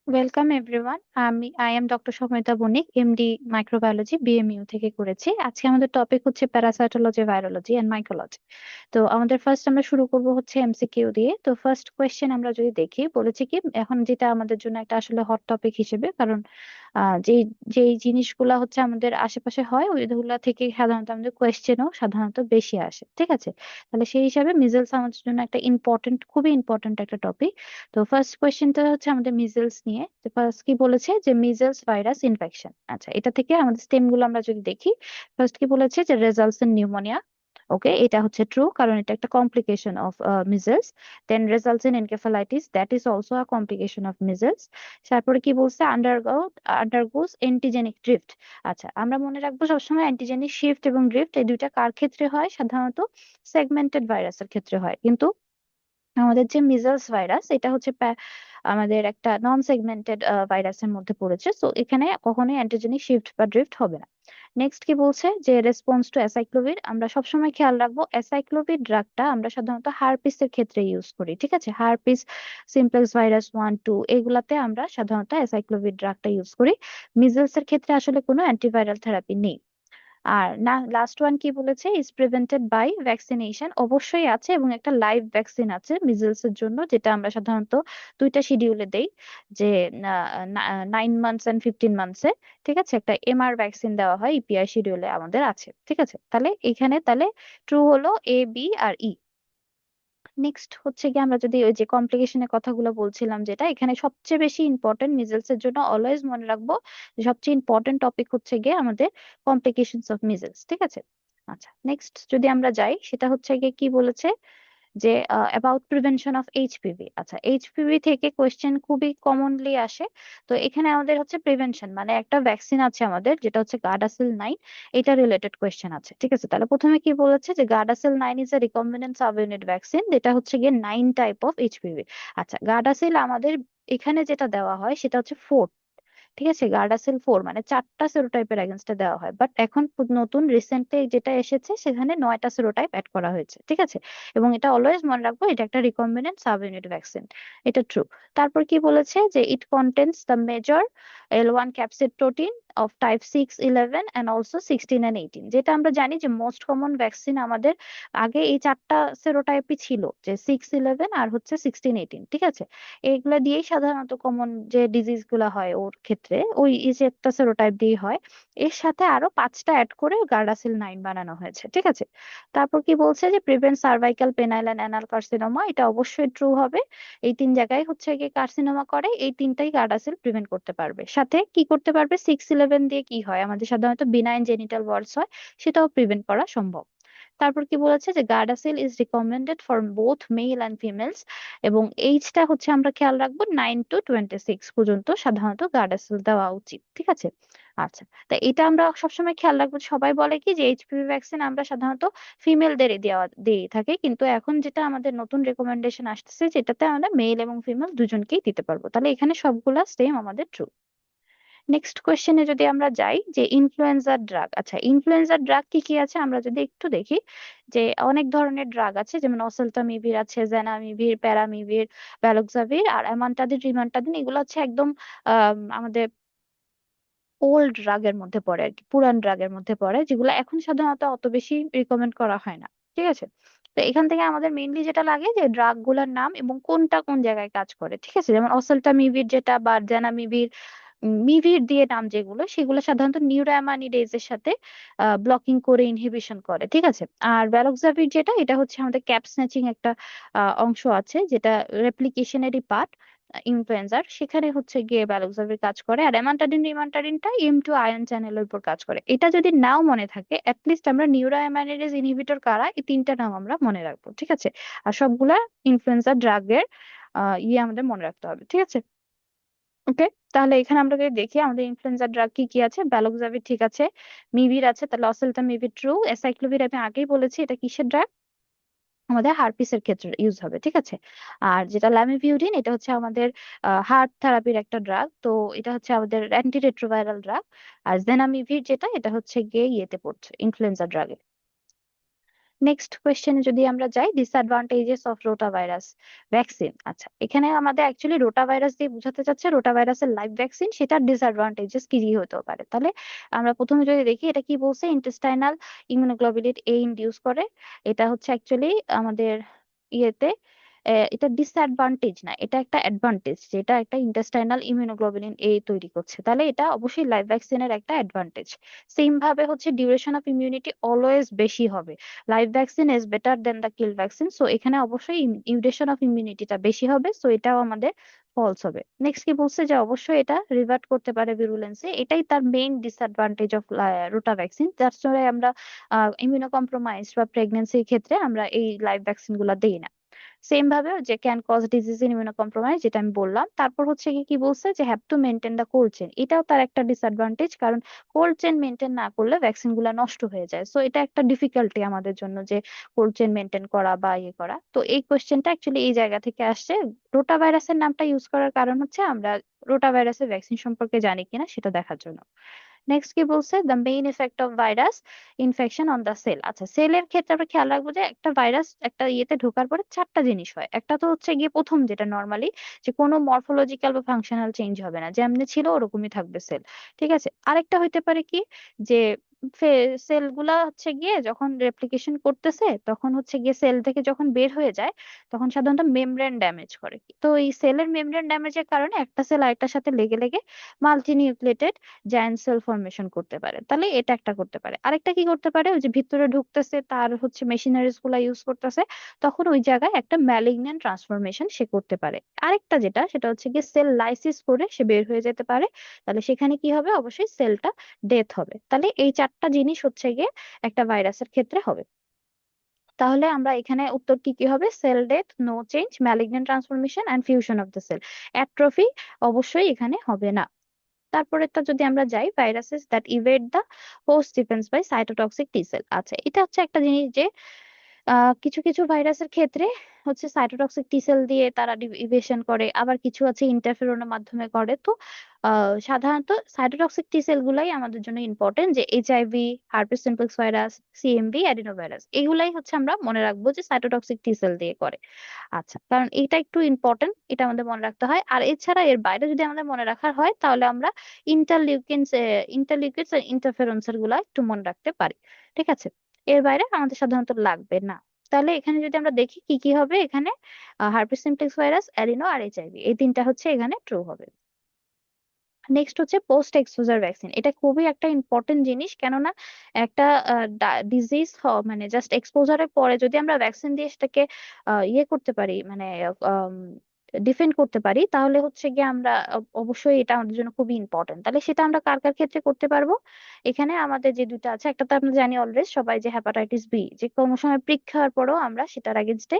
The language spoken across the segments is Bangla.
Welcome everyone. I am doctor Samita Banik, MD microbiology, BMU থেকে করেছি। আজকে আমাদের টপিক হচ্ছে প্যারাসাইটোলজি, ভাইরোলজি এন্ড মাইক্রোলজি। তো আমাদের ফার্স্ট আমরা শুরু করব হচ্ছে এমসিকিউ দিয়ে। তো ফার্স্ট কোয়েশ্চেন আমরা যদি দেখি, বলেছি কি এখন যেটা আমাদের জন্য একটা আসলে হট টপিক হিসেবে, কারণ যেই যেই জিনিসগুলা হচ্ছে আমাদের আশেপাশে হয় ওইগুলা থেকে সাধারণত আমাদের কোয়েশ্চেনও সাধারণত বেশি আসে, ঠিক আছে? তাহলে সেই হিসাবে মিজেলস আমাদের জন্য একটা ইম্পর্টেন্ট, খুবই ইম্পর্টেন্ট একটা টপিক। তো ফার্স্ট কোয়েশ্চেনটা হচ্ছে আমাদের মিজেলস নিয়ে। তো ফার্স্ট কি বলেছে যে মিজেলস ভাইরাস ইনফেকশন। আচ্ছা, এটা থেকে আমাদের স্টেম গুলো আমরা যদি দেখি, ফার্স্ট কি বলেছে যে রেজাল্টস ইন নিউমোনিয়া। ওকে, এটা হচ্ছে ট্রু, কারণ এটা একটা complication of measles. Then results in encephalitis, that is also a complication of measles. তারপরে কি বলছে, আন্ডারগোস এন্টিজেনিক ড্রিফট। আচ্ছা, আমরা মনে রাখবো সবসময় অ্যান্টিজেনিক শিফট এবং ড্রিফট এই দুইটা কার ক্ষেত্রে হয়, সাধারণত সেগমেন্টেড ভাইরাসের ক্ষেত্রে হয়। কিন্তু আমাদের যে মিজলস ভাইরাস, এটা হচ্ছে আমাদের একটা নন সেগমেন্টেড ভাইরাসের মধ্যে পড়েছে, সো এখানে কখনোই অ্যান্টিজেনিক শিফট বা ড্রিফট হবে না। নেক্সট কি বলছে যে রেসপন্স টু অ্যাসাইক্লোভির, আমরা সবসময় খেয়াল রাখবো অ্যাসাইক্লোভির ড্রাগটা আমরা সাধারণত হারপিসের ক্ষেত্রে ইউজ করি, ঠিক আছে? হারপিস, সিমপ্লেক্স ভাইরাস 1 2 এগুলাতে আমরা সাধারণত অ্যাসাইক্লোভির ড্রাগটা ইউজ করি। মিজলস এর ক্ষেত্রে আসলে কোনো অ্যান্টিভাইরাল থেরাপি নেই। আর না, লাস্ট ওয়ান কি বলেছে, ইজ প্রিভেন্টেড বাই ভ্যাকসিনেশন। অবশ্যই আছে, এবং একটা লাইভ ভ্যাকসিন আছে মিজলস এর জন্য, যেটা আমরা সাধারণত দুইটা শিডিউলে দেই, যে 9 মান্থস এন্ড 15 মান্থসে, ঠিক আছে? একটা এমআর ভ্যাকসিন দেওয়া হয়, ইপিআই শিডিউলে আমাদের আছে, ঠিক আছে? তাহলে এখানে তাহলে ট্রু হলো এ, বি আর ই। নেক্সট হচ্ছে কি, আমরা যদি ওই যে কমপ্লিকেশনের কথাগুলো বলছিলাম, যেটা এখানে সবচেয়ে বেশি ইম্পর্টেন্ট মিজেলস এর জন্য, অলওয়েজ মনে রাখবো যে সবচেয়ে ইম্পর্টেন্ট টপিক হচ্ছে গিয়ে আমাদের কমপ্লিকেশনস অফ মিজেলস, ঠিক আছে? আচ্ছা, নেক্সট যদি আমরা যাই, সেটা হচ্ছে গিয়ে কি বলেছে যে অ্যাবাউট প্রিভেনশন অফ এইচপিভি। আচ্ছা, এইচপিভি থেকে কোয়েশ্চেন খুবই কমনলি আসে। তো এখানে আমাদের হচ্ছে প্রিভেনশন, মানে একটা ভ্যাকসিন আছে আমাদের, যেটা হচ্ছে গার্ডাসিল 9, এটা রিলেটেড কোয়েশ্চেন আছে, ঠিক আছে? তাহলে প্রথমে কি বলেছে যে Gardasil 9 is a recombinant sub unit vaccine, যেটা হচ্ছে গিয়ে 9 টাইপ অফ এইচপিভি। আচ্ছা, গার্ডাসিল আমাদের এখানে যেটা দেওয়া হয় সেটা হচ্ছে 4, ঠিক আছে? গার্ডাসিল 4 মানে 4টা সেরোটাইপের এগেনস্টে দেওয়া হয়, বাট এখন নতুন রিসেন্টলি যেটা এসেছে সেখানে 9টা সেরোটাইপ অ্যাড করা হয়েছে, ঠিক আছে? এবং এটা অলওয়েজ মনে রাখবো, এটা একটা রিকম্বিনেন্ট সাব ইউনিট ভ্যাকসিন, এটা ট্রু। তারপর কি বলেছে যে it contains the major L1 capsid protein of type 6 11 and also 16 and 18, যেটা আমরা জানি যে মোস্ট কমন ভ্যাকসিন আমাদের আগে এই 4টা সেরোটাইপই ছিল, যে 6 11 আর হচ্ছে 16 18, ঠিক আছে? এগুলা দিয়েই সাধারণত কমন যে ডিজিজ গুলা হয় ওর ক্ষেত্রে ওই যে একটা সেরোটাইপ দিয়ে হয়। এর সাথে আরো 5টা অ্যাড করে গার্ডাসিল 9 বানানো হয়েছে, ঠিক আছে? তারপর কি বলছে যে prevent cervical, penile and anal carcinoma, এটা অবশ্যই ট্রু হবে। এই 3 জায়গায় হচ্ছে গিয়ে কার্সিনোমা করে, এই 3টাই গার্ডাসিল প্রিভেন্ট করতে পারবে। সাথে কি করতে পারবে, 6 11 দিয়ে কি হয়, আমাদের সাধারণত বিনাইন জেনিটাল ওয়ার্ডস হয়, সেটাও প্রিভেন্ট করা সম্ভব। তারপর কি বলেছে যে Gardasil is recommended for both male and females, এবং এইজটা হচ্ছে আমরা খেয়াল রাখবো 9 to 26 পর্যন্ত সাধারণত গার্ডাসিল দেওয়া উচিত, ঠিক আছে? আচ্ছা, তা এটা আমরা সবসময় খেয়াল রাখবো। সবাই বলে কি যে এইচপিভি ভ্যাকসিন আমরা সাধারণত ফিমেলদের দেওয়া দিয়ে থাকি, কিন্তু এখন যেটা আমাদের নতুন রেকমেন্ডেশন আসতেছে, যেটাতে আমরা মেল এবং ফিমেল দুজনকেই দিতে পারবো। তাহলে এখানে সবগুলা সেম আমাদের ট্রু। নেক্সট কোয়েশ্চেনে যদি আমরা যাই, যে ইনফ্লুয়েঞ্জার ড্রাগ। আচ্ছা, ইনফ্লুয়েঞ্জার ড্রাগ কি কি আছে আমরা যদি একটু দেখি, যে অনেক ধরনের ড্রাগ আছে, যেমন অসেলটামিভির আছে, জেনামিভির, প্যারামিভির, ভ্যালক্সাভির আর অ্যামান্টাদিন, রিমান্টাদিন, এগুলো হচ্ছে একদম আমাদের ওল্ড ড্রাগের মধ্যে পড়ে আর কি, পুরান ড্রাগের মধ্যে পড়ে, যেগুলো এখন সাধারণত অত বেশি রিকমেন্ড করা হয় না, ঠিক আছে? তো এখান থেকে আমাদের মেইনলি যেটা লাগে যে ড্রাগ গুলার নাম এবং কোনটা কোন জায়গায় কাজ করে, ঠিক আছে? যেমন অসেলটামিভির যেটা বা জেনামিভির, মিভির দিয়ে নাম যেগুলো, সেগুলো সাধারণত নিউরোঅ্যামানিডেজ এর সাথে ব্লকিং করে ইনহিবিশন করে, ঠিক আছে? আর ভ্যালক্সাভির যেটা, এটা হচ্ছে আমাদের ক্যাপ স্ন্যাচিং একটা অংশ আছে, যেটা রেপ্লিকেশনেরই পার্ট ইনফ্লুয়েঞ্জার, সেখানে হচ্ছে গিয়ে ভ্যালক্সাভির কাজ করে। আর রিমান্টাডিনটা M2 আয়ন চ্যানেলের উপর কাজ করে। এটা যদি নাও মনে থাকে, অ্যাটলিস্ট আমরা নিউরোঅ্যামাইনেজ ইনহিবিটর কারা, এই 3টা নাম আমরা মনে রাখবো, ঠিক আছে? আর সবগুলা ইনফ্লুয়েঞ্জার ড্রাগের আমাদের মনে রাখতে হবে, ঠিক আছে? ওকে, তাহলে এখানে আমরা যদি দেখি আমাদের ইনফ্লুয়েঞ্জা ড্রাগ কি কি আছে, ব্যালক্সাভির ঠিক আছে, মিভির আছে, তাহলে অসেলটা মিভি ট্রু। অ্যাসাইক্লোভির আমি আগেই বলেছি, এটা কিসের ড্রাগ, আমাদের হার্পিসের ক্ষেত্রে ইউজ হবে, ঠিক আছে? আর যেটা ল্যামিভিউডিন, এটা হচ্ছে আমাদের হার্ট থেরাপির একটা ড্রাগ, তো এটা হচ্ছে আমাদের অ্যান্টি রেট্রোভাইরাল ড্রাগ। আর জেনামিভির যেটা, এটা হচ্ছে গিয়ে ইয়েতে পড়ছে, ইনফ্লুয়েঞ্জা ড্রাগে। নেক্সট কোয়েশ্চেনে যদি আমরা যাই, disadvantages of rota virus vaccine. আচ্ছা, এখানে আমাদের অ্যাকচুয়ালি রোটা ভাইরাস দিয়ে বোঝাতে চাচ্ছে রোটা ভাইরাসের লাইভ ভ্যাকসিন, সেটার ডিসঅ্যাডভান্টেজেস কি কি হতে পারে। তাহলে আমরা প্রথমে যদি দেখি এটা কি বলছে, ইন্টেস্টাইনাল ইমিউনোগ্লোবুলিন এ ইনডিউস করে। এটা হচ্ছে অ্যাকচুয়ালি আমাদের ইয়েতে এটা ডিসঅ্যাডভান্টেজ না, এটা একটা অ্যাডভান্টেজ, যেটা একটা ইন্টেস্টাইনাল ইমিউনোগ্লোবুলিন এ তৈরি করছে। তাহলে এটা অবশ্যই লাইভ ভ্যাকসিনের একটা অ্যাডভান্টেজ। সেম ভাবে হচ্ছে ডিউরেশন অফ ইমিউনিটি অলওয়েজ বেশি হবে, live vaccine is better then the kill vaccine. So এখানে অবশ্যই ডিউরেশন অফ ইমিউনিটিটা বেশি হবে, সো এটাও আমাদের ফলস হবে। নেক্সট কি বলছে, যে অবশ্যই এটা রিভার্ট করতে পারে ভিরুলেন্সে, এটাই তার main disadvantage of rota vaccine, যার জন্য আমরা ইমিউনো কম্প্রোমাইজ বা প্রেগনেন্সির ক্ষেত্রে আমরা এই লাইভ ভ্যাকসিন গুলা দিই না। সেম ভাবে যে can cause disease in immuno compromise, যেটা আমি বললাম। তারপর হচ্ছে কি কি বলছে, যে have to maintain the cold chain, এটাও তার একটা ডিসঅ্যাডভান্টেজ, কারণ কোল্ড চেন মেনটেন না করলে ভ্যাকসিন গুলা নষ্ট হয়ে যায়। সো এটা একটা ডিফিকাল্টি আমাদের জন্য, যে কোল্ড চেন মেনটেন করা বা ইয়ে করা। তো এই কোশ্চেনটা অ্যাকচুয়ালি এই জায়গা থেকে আসছে। রোটা ভাইরাসের নামটা ইউজ করার কারণ হচ্ছে আমরা রোটা ভাইরাসের ভ্যাকসিন সম্পর্কে জানি কিনা সেটা দেখার জন্য। নেক্সট কি বলছে, the main effect of virus infection on the cell. আচ্ছা, সেলের ক্ষেত্রে আমরা খেয়াল রাখবো যে একটা ভাইরাস একটা ইয়েতে ঢোকার পরে চারটা জিনিস হয়। একটা তো হচ্ছে গিয়ে প্রথম যেটা নর্মালি, যে কোনো মরফোলজিক্যাল বা ফাংশনাল চেঞ্জ হবে না, যেমনি ছিল ওরকমই থাকবে সেল। ঠিক আছে, আরেকটা হইতে পারে কি, যে সেল গুলা হচ্ছে গিয়ে যখন রেপ্লিকেশন করতেছে, তখন হচ্ছে গিয়ে সেল থেকে যখন বের হয়ে যায়, তখন সাধারণত মেমব্রেন ড্যামেজ করে। তো এই সেলের মেমব্রেন ড্যামেজের কারণে একটা সেল আরেকটার সাথে লেগে লেগে multi nucleated giant cell formation করতে পারে। তাহলে এটা একটা করতে পারে। আরেকটা কি করতে পারে, ওই যে ভিতরে ঢুকতেছে তার হচ্ছে মেশিনারিজ গুলা ইউজ করতেছে, তখন ওই জায়গায় একটা ম্যালিগন্যান্ট ট্রান্সফরমেশন সে করতে পারে। আরেকটা যেটা, সেটা হচ্ছে গিয়ে সেল লাইসিস করে সে বের হয়ে যেতে পারে। তাহলে সেখানে কি হবে, অবশ্যই সেলটা ডেথ হবে। তাহলে এই চারটা জিনিস হচ্ছে গিয়ে একটা ভাইরাসের ক্ষেত্রে হবে। তাহলে আমরা এখানে উত্তর কি কি হবে, cell death, no change, malignant transformation and fusion of the cell. Atrophy অবশ্যই এখানে হবে না। তারপরেরটা যদি আমরা যাই, viruses that evade the host defence by cytotoxic T cell. আচ্ছা, এটা হচ্ছে একটা জিনিস যে কিছু কিছু ভাইরাসের ক্ষেত্রে হচ্ছে সাইটোটক্সিক টি সেল দিয়ে তারা ইভেশন করে, আবার কিছু আছে ইন্টারফেরনের মাধ্যমে করে। তো সাধারণত সাইটোটক্সিক টি সেল গুলাই আমাদের জন্য ইম্পর্টেন্ট, যে HIV, herpes simplex virus, CMV, adenovirus, এগুলাই হচ্ছে আমরা মনে রাখবো যে সাইটোটক্সিক টি সেল দিয়ে করে। আচ্ছা, কারণ এটা একটু ইম্পর্টেন্ট, এটা আমাদের মনে রাখতে হয়। আর এছাড়া এর বাইরে যদি আমাদের মনে রাখার হয়, তাহলে আমরা ইন্টারলিউকিনস ইন্টারলিউকিনস ইন্টারফেরন্স এর গুলা একটু মনে রাখতে পারি। ঠিক আছে, এর বাইরে আমাদের সাধারণত লাগবে না। তাহলে এখানে যদি আমরা দেখি কি কি হবে, এখানে হার্পিস সিমপ্লেক্স ভাইরাস, অ্যাডিনো আর এইচআইভি, এই তিনটা হচ্ছে এখানে ট্রু হবে। নেক্সট হচ্ছে পোস্ট এক্সপোজার ভ্যাকসিন। এটা খুবই একটা ইম্পর্টেন্ট জিনিস, কেননা একটা ডিজিজ মানে জাস্ট এক্সপোজারের পরে যদি আমরা ভ্যাকসিন দিয়ে সেটাকে ইয়ে করতে পারি, মানে ডিফেন্ড করতে পারি, তাহলে হচ্ছে গিয়ে আমরা অবশ্যই এটা আমাদের জন্য খুবই ইম্পর্টেন্ট। তাহলে সেটা আমরা কার কার ক্ষেত্রে করতে পারবো, এখানে আমাদের যে দুটো আছে, একটা তো আমরা জানি অলরেডি সবাই, যে হেপাটাইটিস বি, যে কোনো সময় প্রিক খাওয়ার পরেও আমরা সেটার এগেনস্টে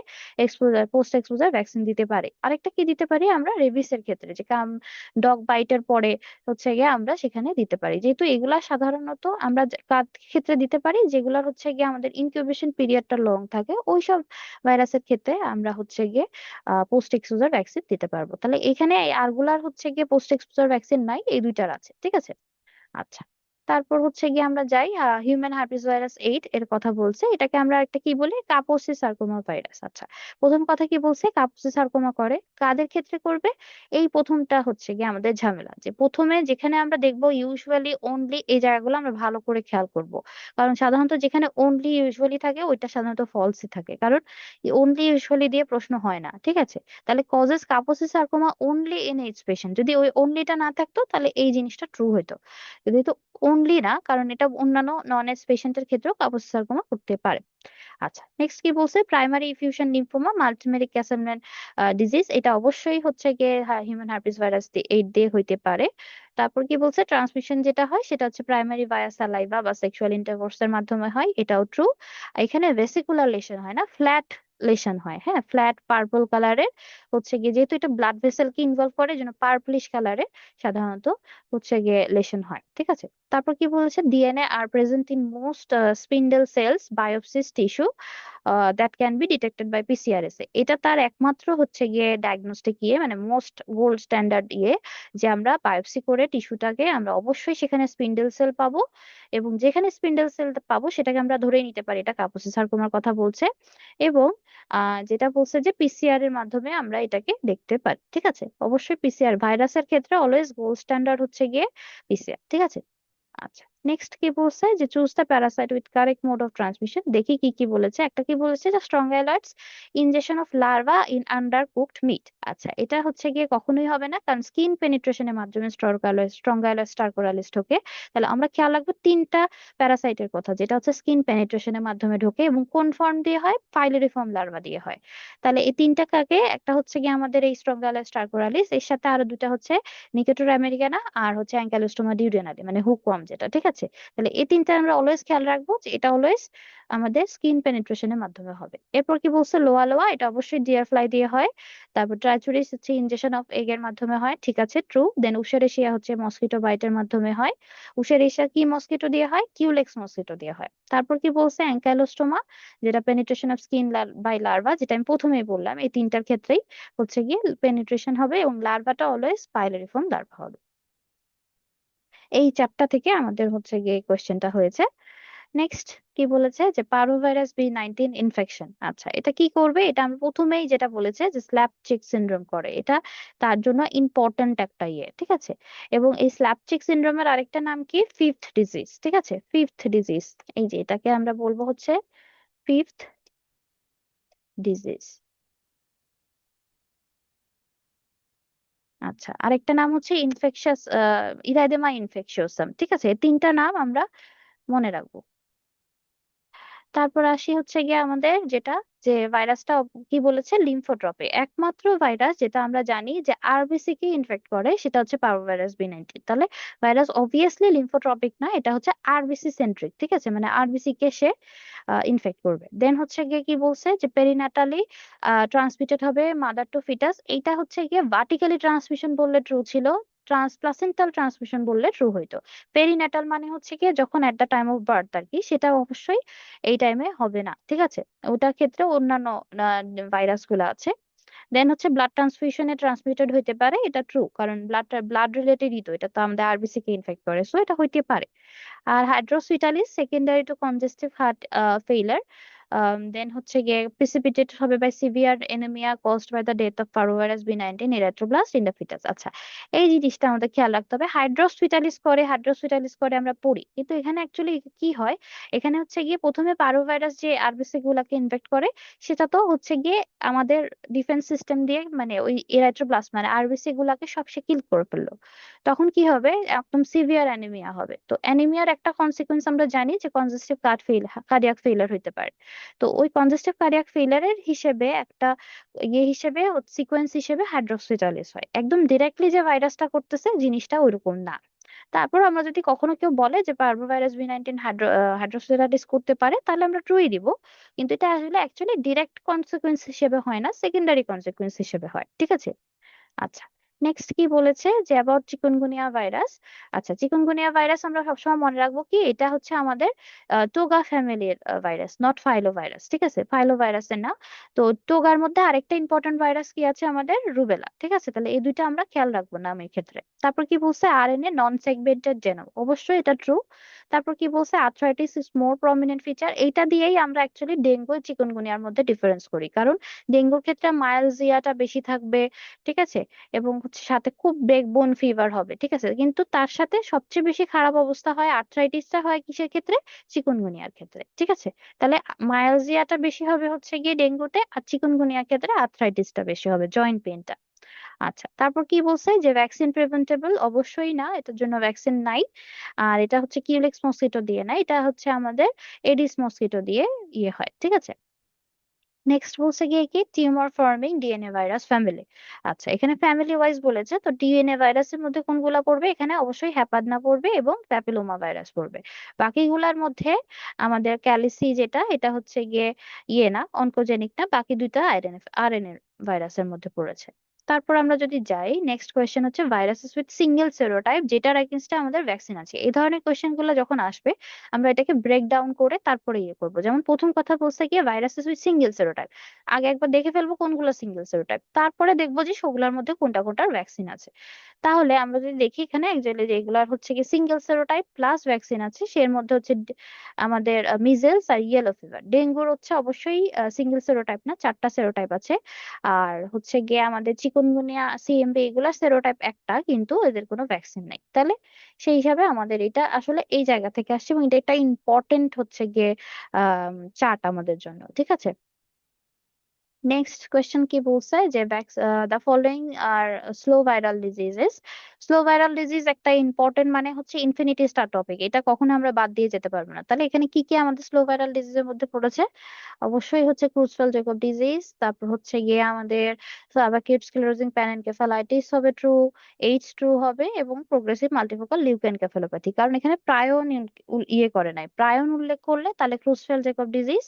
পোস্ট এক্সপোজার ভ্যাকসিন দিতে পারি। আরেকটা কি দিতে পারি আমরা, রেবিসের ক্ষেত্রে, যে ডগ বাইটের পরে হচ্ছে গিয়ে আমরা সেখানে দিতে পারি। যেহেতু এগুলা সাধারণত আমরা কার ক্ষেত্রে দিতে পারি, যেগুলোর হচ্ছে গিয়ে আমাদের ইনকিউবেশন পিরিয়ডটা লং থাকে, ওইসব ভাইরাসের ক্ষেত্রে আমরা হচ্ছে গিয়ে পোস্ট এক্সপোজার ভ্যাকসিন দিতে পারবো। তাহলে এখানে আরগুলার হচ্ছে গিয়ে পোস্ট এক্সপোজার ভ্যাকসিন নাই, এই দুইটার আছে। ঠিক আছে, আচ্ছা। তারপর হচ্ছে গিয়ে আমরা যাই, হিউম্যান হার্পিস ভাইরাস 8 এর কথা বলছে। এটাকে আমরা একটা কি বলি, কাপোসি সার্কোমা ভাইরাস। আচ্ছা, প্রথম কথা কি বলছে, কাপোসি সার্কোমা করে কাদের ক্ষেত্রে করবে। এই প্রথমটা হচ্ছে গিয়ে আমাদের ঝামেলা, যে প্রথমে যেখানে আমরা দেখবো ইউজুয়ালি অনলি, এই জায়গাগুলো আমরা ভালো করে খেয়াল করব। কারণ সাধারণত যেখানে অনলি ইউজুয়ালি থাকে, ওইটা সাধারণত ফলসই থাকে, কারণ অনলি ইউজুয়ালি দিয়ে প্রশ্ন হয় না। ঠিক আছে, তাহলে causes Kaposi sarcoma only in H patient, যদি ওই অনলিটা না থাকতো তাহলে এই জিনিসটা ট্রু হতো। যেহেতু অনলি না, কারণ এটা অন্যান্য নন এজ পেশেন্টের ক্ষেত্রেও কাপোসি সার্কোমা করতে পারে। আচ্ছা, নেক্সট কি বলছে, প্রাইমারি ইফিউশন লিম্ফোমা মাল্টিমেরিক ক্যাসেলম্যান ডিজিজ, এটা অবশ্যই হচ্ছে গিয়ে হিউম্যান হার্পিস ভাইরাস 8 দিয়ে হইতে পারে। তারপর কি বলছে, ট্রান্সমিশন যেটা হয় সেটা হচ্ছে প্রাইমারি ভায়া সালাইভা বা সেক্সুয়াল ইন্টারকোর্স এর মাধ্যমে হয়, এটাও ট্রু। এখানে ভেসিকুলার লেশন হয় না, ফ্ল্যাট লেশন হয়। হ্যাঁ, ফ্ল্যাট পার্পল কালারের হচ্ছে গিয়ে, যেহেতু এটা ব্লাড ভেসেলকে ইনভলভ করে, জন্য পার্পলিশ কালারে সাধারণত হচ্ছে গিয়ে লেশন হয়। ঠিক আছে, তারপর কি বলেছে, DNA are present in most spindle cells biopsies tissue that can be detected by PCRs. এটা তার একমাত্র হচ্ছে গিয়ে ডায়াগনস্টিক ইয়ে, মানে মোস্ট গোল্ড স্ট্যান্ডার্ড ইয়ে, যে আমরা বায়োপসি করে টিস্যুটাকে আমরা অবশ্যই সেখানে স্পিন্ডেল সেল পাবো, এবং যেখানে স্পিন্ডেল সেল পাবো সেটাকে আমরা ধরেই নিতে পারি এটা কাপুসি সার্কোমার কথা বলছে। এবং যেটা বলছে যে পিসিআর এর মাধ্যমে আমরা এটাকে দেখতে পারি। ঠিক আছে, অবশ্যই পিসিআর ভাইরাসের ক্ষেত্রে অলওয়েজ গোল্ড স্ট্যান্ডার্ড হচ্ছে গিয়ে পিসিআর। ঠিক আছে, আচ্ছা নেক্সট কি বলছে, যে choose the parasite with correct mode of transmission. দেখি কি কি বলেছে। একটা কি বলেছে, যে strong alerts injection of larva in undercooked meat. আচ্ছা, এটা হচ্ছে গিয়ে কখনোই হবে না, কারণ স্কিন পেনিট্রেশনের মাধ্যমে স্ট্রং অ্যালার্ট স্টারকোরালিস ঢোকে। তাহলে আমরা খেয়াল রাখবো তিনটা প্যারাসাইটের কথা, যেটা হচ্ছে স্কিন পেনিট্রেশনের মাধ্যমে ঢোকে, এবং কোন ফর্ম দিয়ে হয়, ফাইলোরিফর্ম লার্ভা দিয়ে হয়। তাহলে এই তিনটা কাকে, একটা হচ্ছে গিয়ে আমাদের এই স্ট্রং অ্যালার্ট স্টারকোরালিস, এর সাথে আরো দুটা হচ্ছে নিকেটর আমেরিকানা, আর হচ্ছে অ্যাঙ্কাইলোস্টোমা ডিউডেনালি, মানে হুকওয়ার্ম যেটা। ঠিক আছে, তাহলে এই তিনটা আমরা অলওয়েজ খেয়াল রাখবো, যে এটা অলওয়েজ আমাদের স্কিন পেনিট্রেশনের মাধ্যমে হবে। এরপর কি বলছে, লোয়া লোয়া, এটা অবশ্যই ডিয়ার ফ্লাই দিয়ে হয়। তারপর ট্রাইচুরিস হচ্ছে ইনজেকশন অফ এগ এর মাধ্যমে হয়। ঠিক আছে, ট্রু। দেন উশেরেশিয়া হচ্ছে মসকিটো বাইটের মাধ্যমে হয়। উশেরেশিয়া কি মসকিটো দিয়ে হয়, কিউলেক্স মসকিটো দিয়ে হয়। তারপর কি বলছে, অ্যাঙ্কাইলোস্টোমা, যেটা penetration of skin by larva, যেটা আমি প্রথমেই বললাম, এই তিনটার ক্ষেত্রেই হচ্ছে গিয়ে পেনিট্রেশন হবে, এবং লার্ভাটা অলওয়েজ পাইলোরিফর্ম লার্ভা হবে। এই চ্যাপ্টার থেকে আমাদের হচ্ছে গিয়ে কোয়েশ্চেনটা হয়েছে। নেক্সট কি বলেছে, যে পারোভাইরাস বি 19 ইনফেকশন। আচ্ছা, এটা কি করবে, এটা আমরা প্রথমেই যেটা বলেছে, যে স্ল্যাপ চেক সিনড্রোম করে, এটা তার জন্য ইম্পর্ট্যান্ট একটা ইয়ে। ঠিক আছে, এবং এই স্ল্যাপ চেক সিনড্রোমের আরেকটা নাম কি, ফিফথ ডিজিজ। ঠিক আছে, ফিফথ ডিজিজ, এই যে এটাকে আমরা বলবো হচ্ছে ফিফথ ডিজিজ। আচ্ছা, আরেকটা নাম হচ্ছে ইনফেকশাস ইরাইদেমা ইনফেকশিওসাম। ঠিক আছে, এই তিনটা নাম আমরা মনে রাখবো। তারপর আসি হচ্ছে গিয়ে আমাদের যেটা, যে ভাইরাসটা কি বলেছে, লিম্ফোট্রপে। একমাত্র ভাইরাস যেটা আমরা জানি যে আরবিসি কে ইনফেক্ট করে, সেটা হচ্ছে পারোভাইরাস বি 19। তাহলে ভাইরাস অবভিয়াসলি লিম্ফোট্রপিক না, এটা হচ্ছে আরবিসি সেন্ট্রিক। ঠিক আছে, মানে আরবিসি কে সে ইনফেক্ট করবে। দেন হচ্ছে গিয়ে কি বলছে, যে পেরিনাটালি ট্রান্সমিটেড হবে মাদার টু ফিটাস। এইটা হচ্ছে গিয়ে ভার্টিক্যালি ট্রান্সমিশন বললে ট্রু ছিল, প্লাসেন্টাল ট্রান্সমিশন বললে ট্রু হইতো। পেরিন্যাটাল মানে হচ্ছে গিয়ে যখন at the time of birth আর কি, সেটা অবশ্যই এই টাইমে হবে না। ঠিক আছে, ওটার ক্ষেত্রে অন্যান্য ভাইরাস গুলো আছে। দেন হচ্ছে ব্লাড ট্রান্সফিউশনে ট্রান্সমিটেড হইতে পারে, এটা ট্রু, কারণ ব্লাড রিলেটেডই তো, এটা তো আমাদের আরবিসি কে ইনফেক্ট করে, সো এটা হইতে পারে। আর hydrops fetalis secondary to congestive heart failure, then হচ্ছে গিয়ে প্রিসিপিটেড হবে by severe anaemia caused by the death of parvovirus B 19 erythroblast in the foetus. আচ্ছা, এই জিনিসটা আমাদের খেয়াল রাখতে হবে। হাইড্রোসুইটালিস করে আমরা পড়ি, কিন্তু এখানে অ্যাকচুয়ালি কি হয়, এখানে হচ্ছে গিয়ে প্রথমে পারোভাইরাস যে আরবিসি গুলাকে ইনফেক্ট করে, সেটা তো হচ্ছে গিয়ে আমাদের ডিফেন্স সিস্টেম দিয়ে, মানে ওই এরাইথ্রোব্লাস্ট মানে আরবিসি গুলাকে সব সে কিল করে ফেললো। তখন কি হবে, একদম সিভিয়ার অ্যানিমিয়া হবে। তো অ্যানিমিয়ার একটা কনসিকুয়েন্স আমরা জানি, যে কনজেস্টিভ কার্ডিয়াক ফেইলার হইতে পারে। তো ওই কনজেস্টিভ কার্ডিয়াক ফেইলারের হিসেবে একটা ইয়ে হিসেবে, সিকোয়েন্স হিসেবে হাইড্রোক্সিটালিস হয়। একদম ডিরেক্টলি যে ভাইরাসটা করতেছে জিনিসটা ওইরকম না। তারপর আমরা যদি কখনো কেউ বলে যে পারভোভাইরাস বি 19 হাইড্রোক্সিটালিস করতে পারে, তাহলে আমরা ট্রুই দিব। কিন্তু এটা আসলে অ্যাকচুয়ালি ডিরেক্ট কনসিকুয়েন্স হিসেবে হয় না, সেকেন্ডারি কনসিকুয়েন্স হিসেবে হয়। ঠিক আছে, আচ্ছা নেক্সট কি বলেছে, যে অ্যাবাউট চিকুনগুনিয়া ভাইরাস। আচ্ছা, চিকুনগুনিয়া ভাইরাস আমরা সবসময় মনে রাখবো কি, এটা হচ্ছে আমাদের টোগা ফ্যামিলির ভাইরাস, নট ফাইলো ভাইরাস। ঠিক আছে, ফাইলো ভাইরাসের না। তো টোগার মধ্যে আরেকটা ইম্পর্টেন্ট ভাইরাস কি আছে আমাদের, রুবেলা। ঠিক আছে, তাহলে এই দুইটা আমরা খেয়াল রাখবো নামের ক্ষেত্রে। তারপর কি বলছে, আরএনএ নন সেগমেন্টেড জেনোম, অবশ্যই এটা ট্রু। তারপর কি বলছে, arthritis is more prominent feature. এইটা দিয়েই আমরা অ্যাকচুয়ালি ডেঙ্গু চিকুনগুনিয়ার মধ্যে ডিফারেন্স করি, কারণ ডেঙ্গুর ক্ষেত্রে মাইলজিয়াটা বেশি থাকবে। ঠিক আছে, এবং হচ্ছে সাথে খুব ব্রেকবোন ফিভার হবে। ঠিক আছে, কিন্তু তার সাথে সবচেয়ে বেশি খারাপ অবস্থা হয়, আর্থ্রাইটিসটা হয় কিসের ক্ষেত্রে, চিকুনগুনিয়ার ক্ষেত্রে। ঠিক আছে, তাহলে মায়ালজিয়াটা বেশি হবে হচ্ছে গিয়ে ডেঙ্গুতে, আর চিকুনগুনিয়ার ক্ষেত্রে আর্থ্রাইটিসটা বেশি হবে, জয়েন্ট পেইনটা। আচ্ছা, তারপর কি বলছে, যে ভ্যাকসিন প্রিভেন্টেবল, অবশ্যই না, এটার জন্য ভ্যাকসিন নাই। আর এটা হচ্ছে কিউলেক্স মসকিটো দিয়ে না, এটা হচ্ছে আমাদের এডিস মসকিটো দিয়ে ইয়ে হয়। ঠিক আছে, নেক্সট বলছে গিয়ে কি tumour forming DNA virus family. আচ্ছা, এখানে ফ্যামিলি ওয়াইজ বলেছে, তো ডিএনএ ভাইরাসের মধ্যে কোনগুলা পড়বে? এখানে অবশ্যই হ্যাপাডনা পড়বে এবং প্যাপিলোমা ভাইরাস পড়বে। বাকিগুলার মধ্যে আমাদের ক্যালিসি যেটা, এটা হচ্ছে গিয়ে ইয়ে না, অনকোজেনিক না, বাকি দুইটা আরএনএ ভাইরাসের মধ্যে পড়েছে। তারপর আমরা যদি যাই, নেক্সট কোয়েশ্চেন হচ্ছে ভাইরাসেস উইথ সিঙ্গেল সেরোটাইপ যেটার এগেইনস্টে আমাদের ভ্যাকসিন আছে। এই ধরনের কোয়েশ্চেন গুলো যখন আসবে আমরা এটাকে ব্রেক ডাউন করে তারপরে ইয়ে করবো। যেমন প্রথম কথা বলছে গিয়ে ভাইরাসেস উইথ সিঙ্গেল সেরোটাইপ, আগে একবার দেখে ফেলবো কোনগুলো সিঙ্গেল সেরোটাইপ, তারপরে দেখবো যে সেগুলোর মধ্যে কোনটা কোনটার ভ্যাকসিন আছে। তাহলে আমরা যদি দেখি এখানে একচুয়ালি যেগুলার হচ্ছে কি সিঙ্গেল সেরোটাইপ প্লাস ভ্যাকসিন আছে, সের মধ্যে হচ্ছে আমাদের মিজেলস আর ইয়েলো ফিভার। ডেঙ্গুর হচ্ছে অবশ্যই সিঙ্গেল সেরোটাইপ না, চারটা সেরোটাইপ আছে। আর হচ্ছে গিয়ে আমাদের চিকুনগুনিয়া, সিএমভি, এগুলা সেরোটাইপ একটা, কিন্তু এদের কোনো ভ্যাকসিন নাই। তাহলে সেই হিসাবে আমাদের এটা আসলে এই জায়গা থেকে আসছে, এবং এটা একটা ইম্পর্টেন্ট হচ্ছে গিয়ে চার্ট আমাদের জন্য, ঠিক আছে। নেক্সট কোয়েশ্চেন কি বলছে যে the following R slow viral diseases. Slow viral disease একটা ইম্পর্টেন্ট, মানে হচ্ছে ইনফিনিটি স্টার টপিক, এটা কখনো আমরা বাদ দিয়ে যেতে পারবো না। তাহলে এখানে কি কি আমাদের স্লো ভাইরাল ডিজিজের মধ্যে পড়েছে? অবশ্যই হচ্ছে ক্রুজফেল জেকব ডিজিজ, তারপর হচ্ছে গিয়ে আমাদের সাবাকিউট স্ক্লেরোজিং প্যানএনকেফালাইটিস হবে ট্রু, এইচ ট্রু হবে, এবং প্রোগ্রেসিভ মাল্টিফোকাল লিউকেনকেফালোপ্যাথি। কারণ এখানে প্রায়ন ইয়ে করে নাই, প্রায়ন উল্লেখ করলে তাহলে ক্রুজফেল জেকব ডিজিজ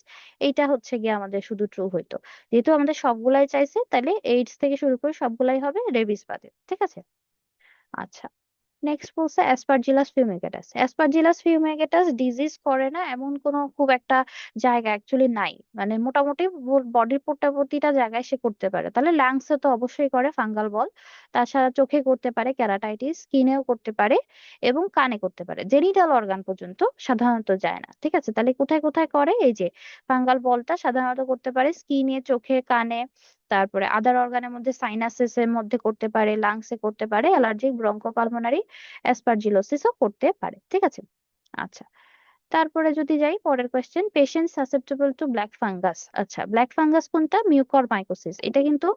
এইটা হচ্ছে গিয়ে আমাদের শুধু ট্রু হইতো। যেহেতু আমাদের সবগুলাই চাইছে, তাহলে এইডস থেকে শুরু করে সবগুলাই হবে, রেবিস বাদে, ঠিক আছে। আচ্ছা, নেক্সট বলছে অ্যাসপারজিলাস ফিউমিগেটাস। অ্যাসপারজিলাস ফিউমিগেটাস ডিজিজ করে না এমন কোনো খুব একটা জায়গা অ্যাকচুয়ালি নাই, মানে মোটামুটি বডির প্রতিটা জায়গায় সে করতে পারে। তাহলে লাংসে তো অবশ্যই করে, ফাঙ্গাল বল। তাছাড়া চোখে করতে পারে ক্যারাটাইটিস, স্কিনেও করতে পারে, এবং কানে করতে পারে। জেনিটাল অর্গান পর্যন্ত সাধারণত যায় না, ঠিক আছে। তাহলে কোথায় কোথায় করে? এই যে ফাঙ্গাল বলটা সাধারণত করতে পারে স্কিনে, চোখে, কানে। তারপরে আদার অর্গানের মধ্যে সাইনাসেস এর মধ্যে করতে পারে, লাংসে করতে পারে, অ্যালার্জিক ব্রঙ্কোপালমোনারি অ্যাসপারজিলোসিসও করতে পারে, ঠিক আছে। আচ্ছা, তারপরে যদি যাই পরের question, patient susceptible to black fungus. আচ্ছা, ব্ল্যাক ফাঙ্গাস কোনটা? মিউকরমাইকোসিস। এটা কিন্তু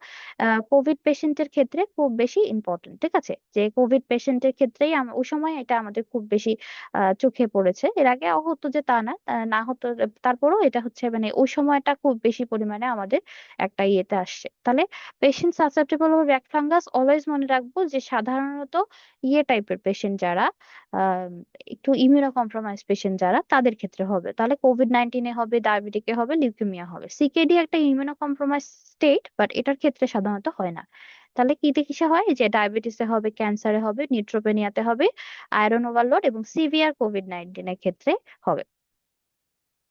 কোভিড পেশেন্টের ক্ষেত্রে খুব বেশি ইম্পর্টেন্ট, ঠিক আছে। যে কোভিড পেশেন্টের ক্ষেত্রেই ওই সময় এটা আমাদের খুব বেশি চোখে পড়েছে। এর আগে হতো যে তা না, না হতো, তারপরেও এটা হচ্ছে মানে ওই সময়টা খুব বেশি পরিমাণে আমাদের একটা ইয়েতে আসছে। তাহলে পেশেন্ট সাসেপ্টেবল ও ব্ল্যাক ফাঙ্গাস অলওয়েজ মনে রাখবো যে সাধারণত ইয়ে টাইপের পেশেন্ট যারা, একটু ইমিউনো কম্প্রোমাইজ পেশেন্ট যারা, তাদের ক্ষেত্রে হবে। তাহলে কোভিড-19 হবে, ডায়াবেটিকে হবে, লিউকেমিয়া হবে। সিকেডি একটা ইমিউনো কম্প্রোমাইজ স্টেট, বাট এটার ক্ষেত্রে সাধারণত হয় না। তাহলে কিতে কিসে হয়? যে ডায়াবেটিসে হবে, ক্যান্সারে হবে, নিউট্রোপেনিয়াতে হবে, আয়রন ওভারলোড এবং সিভিয়ার কোভিড-19 এর ক্ষেত্রে হবে।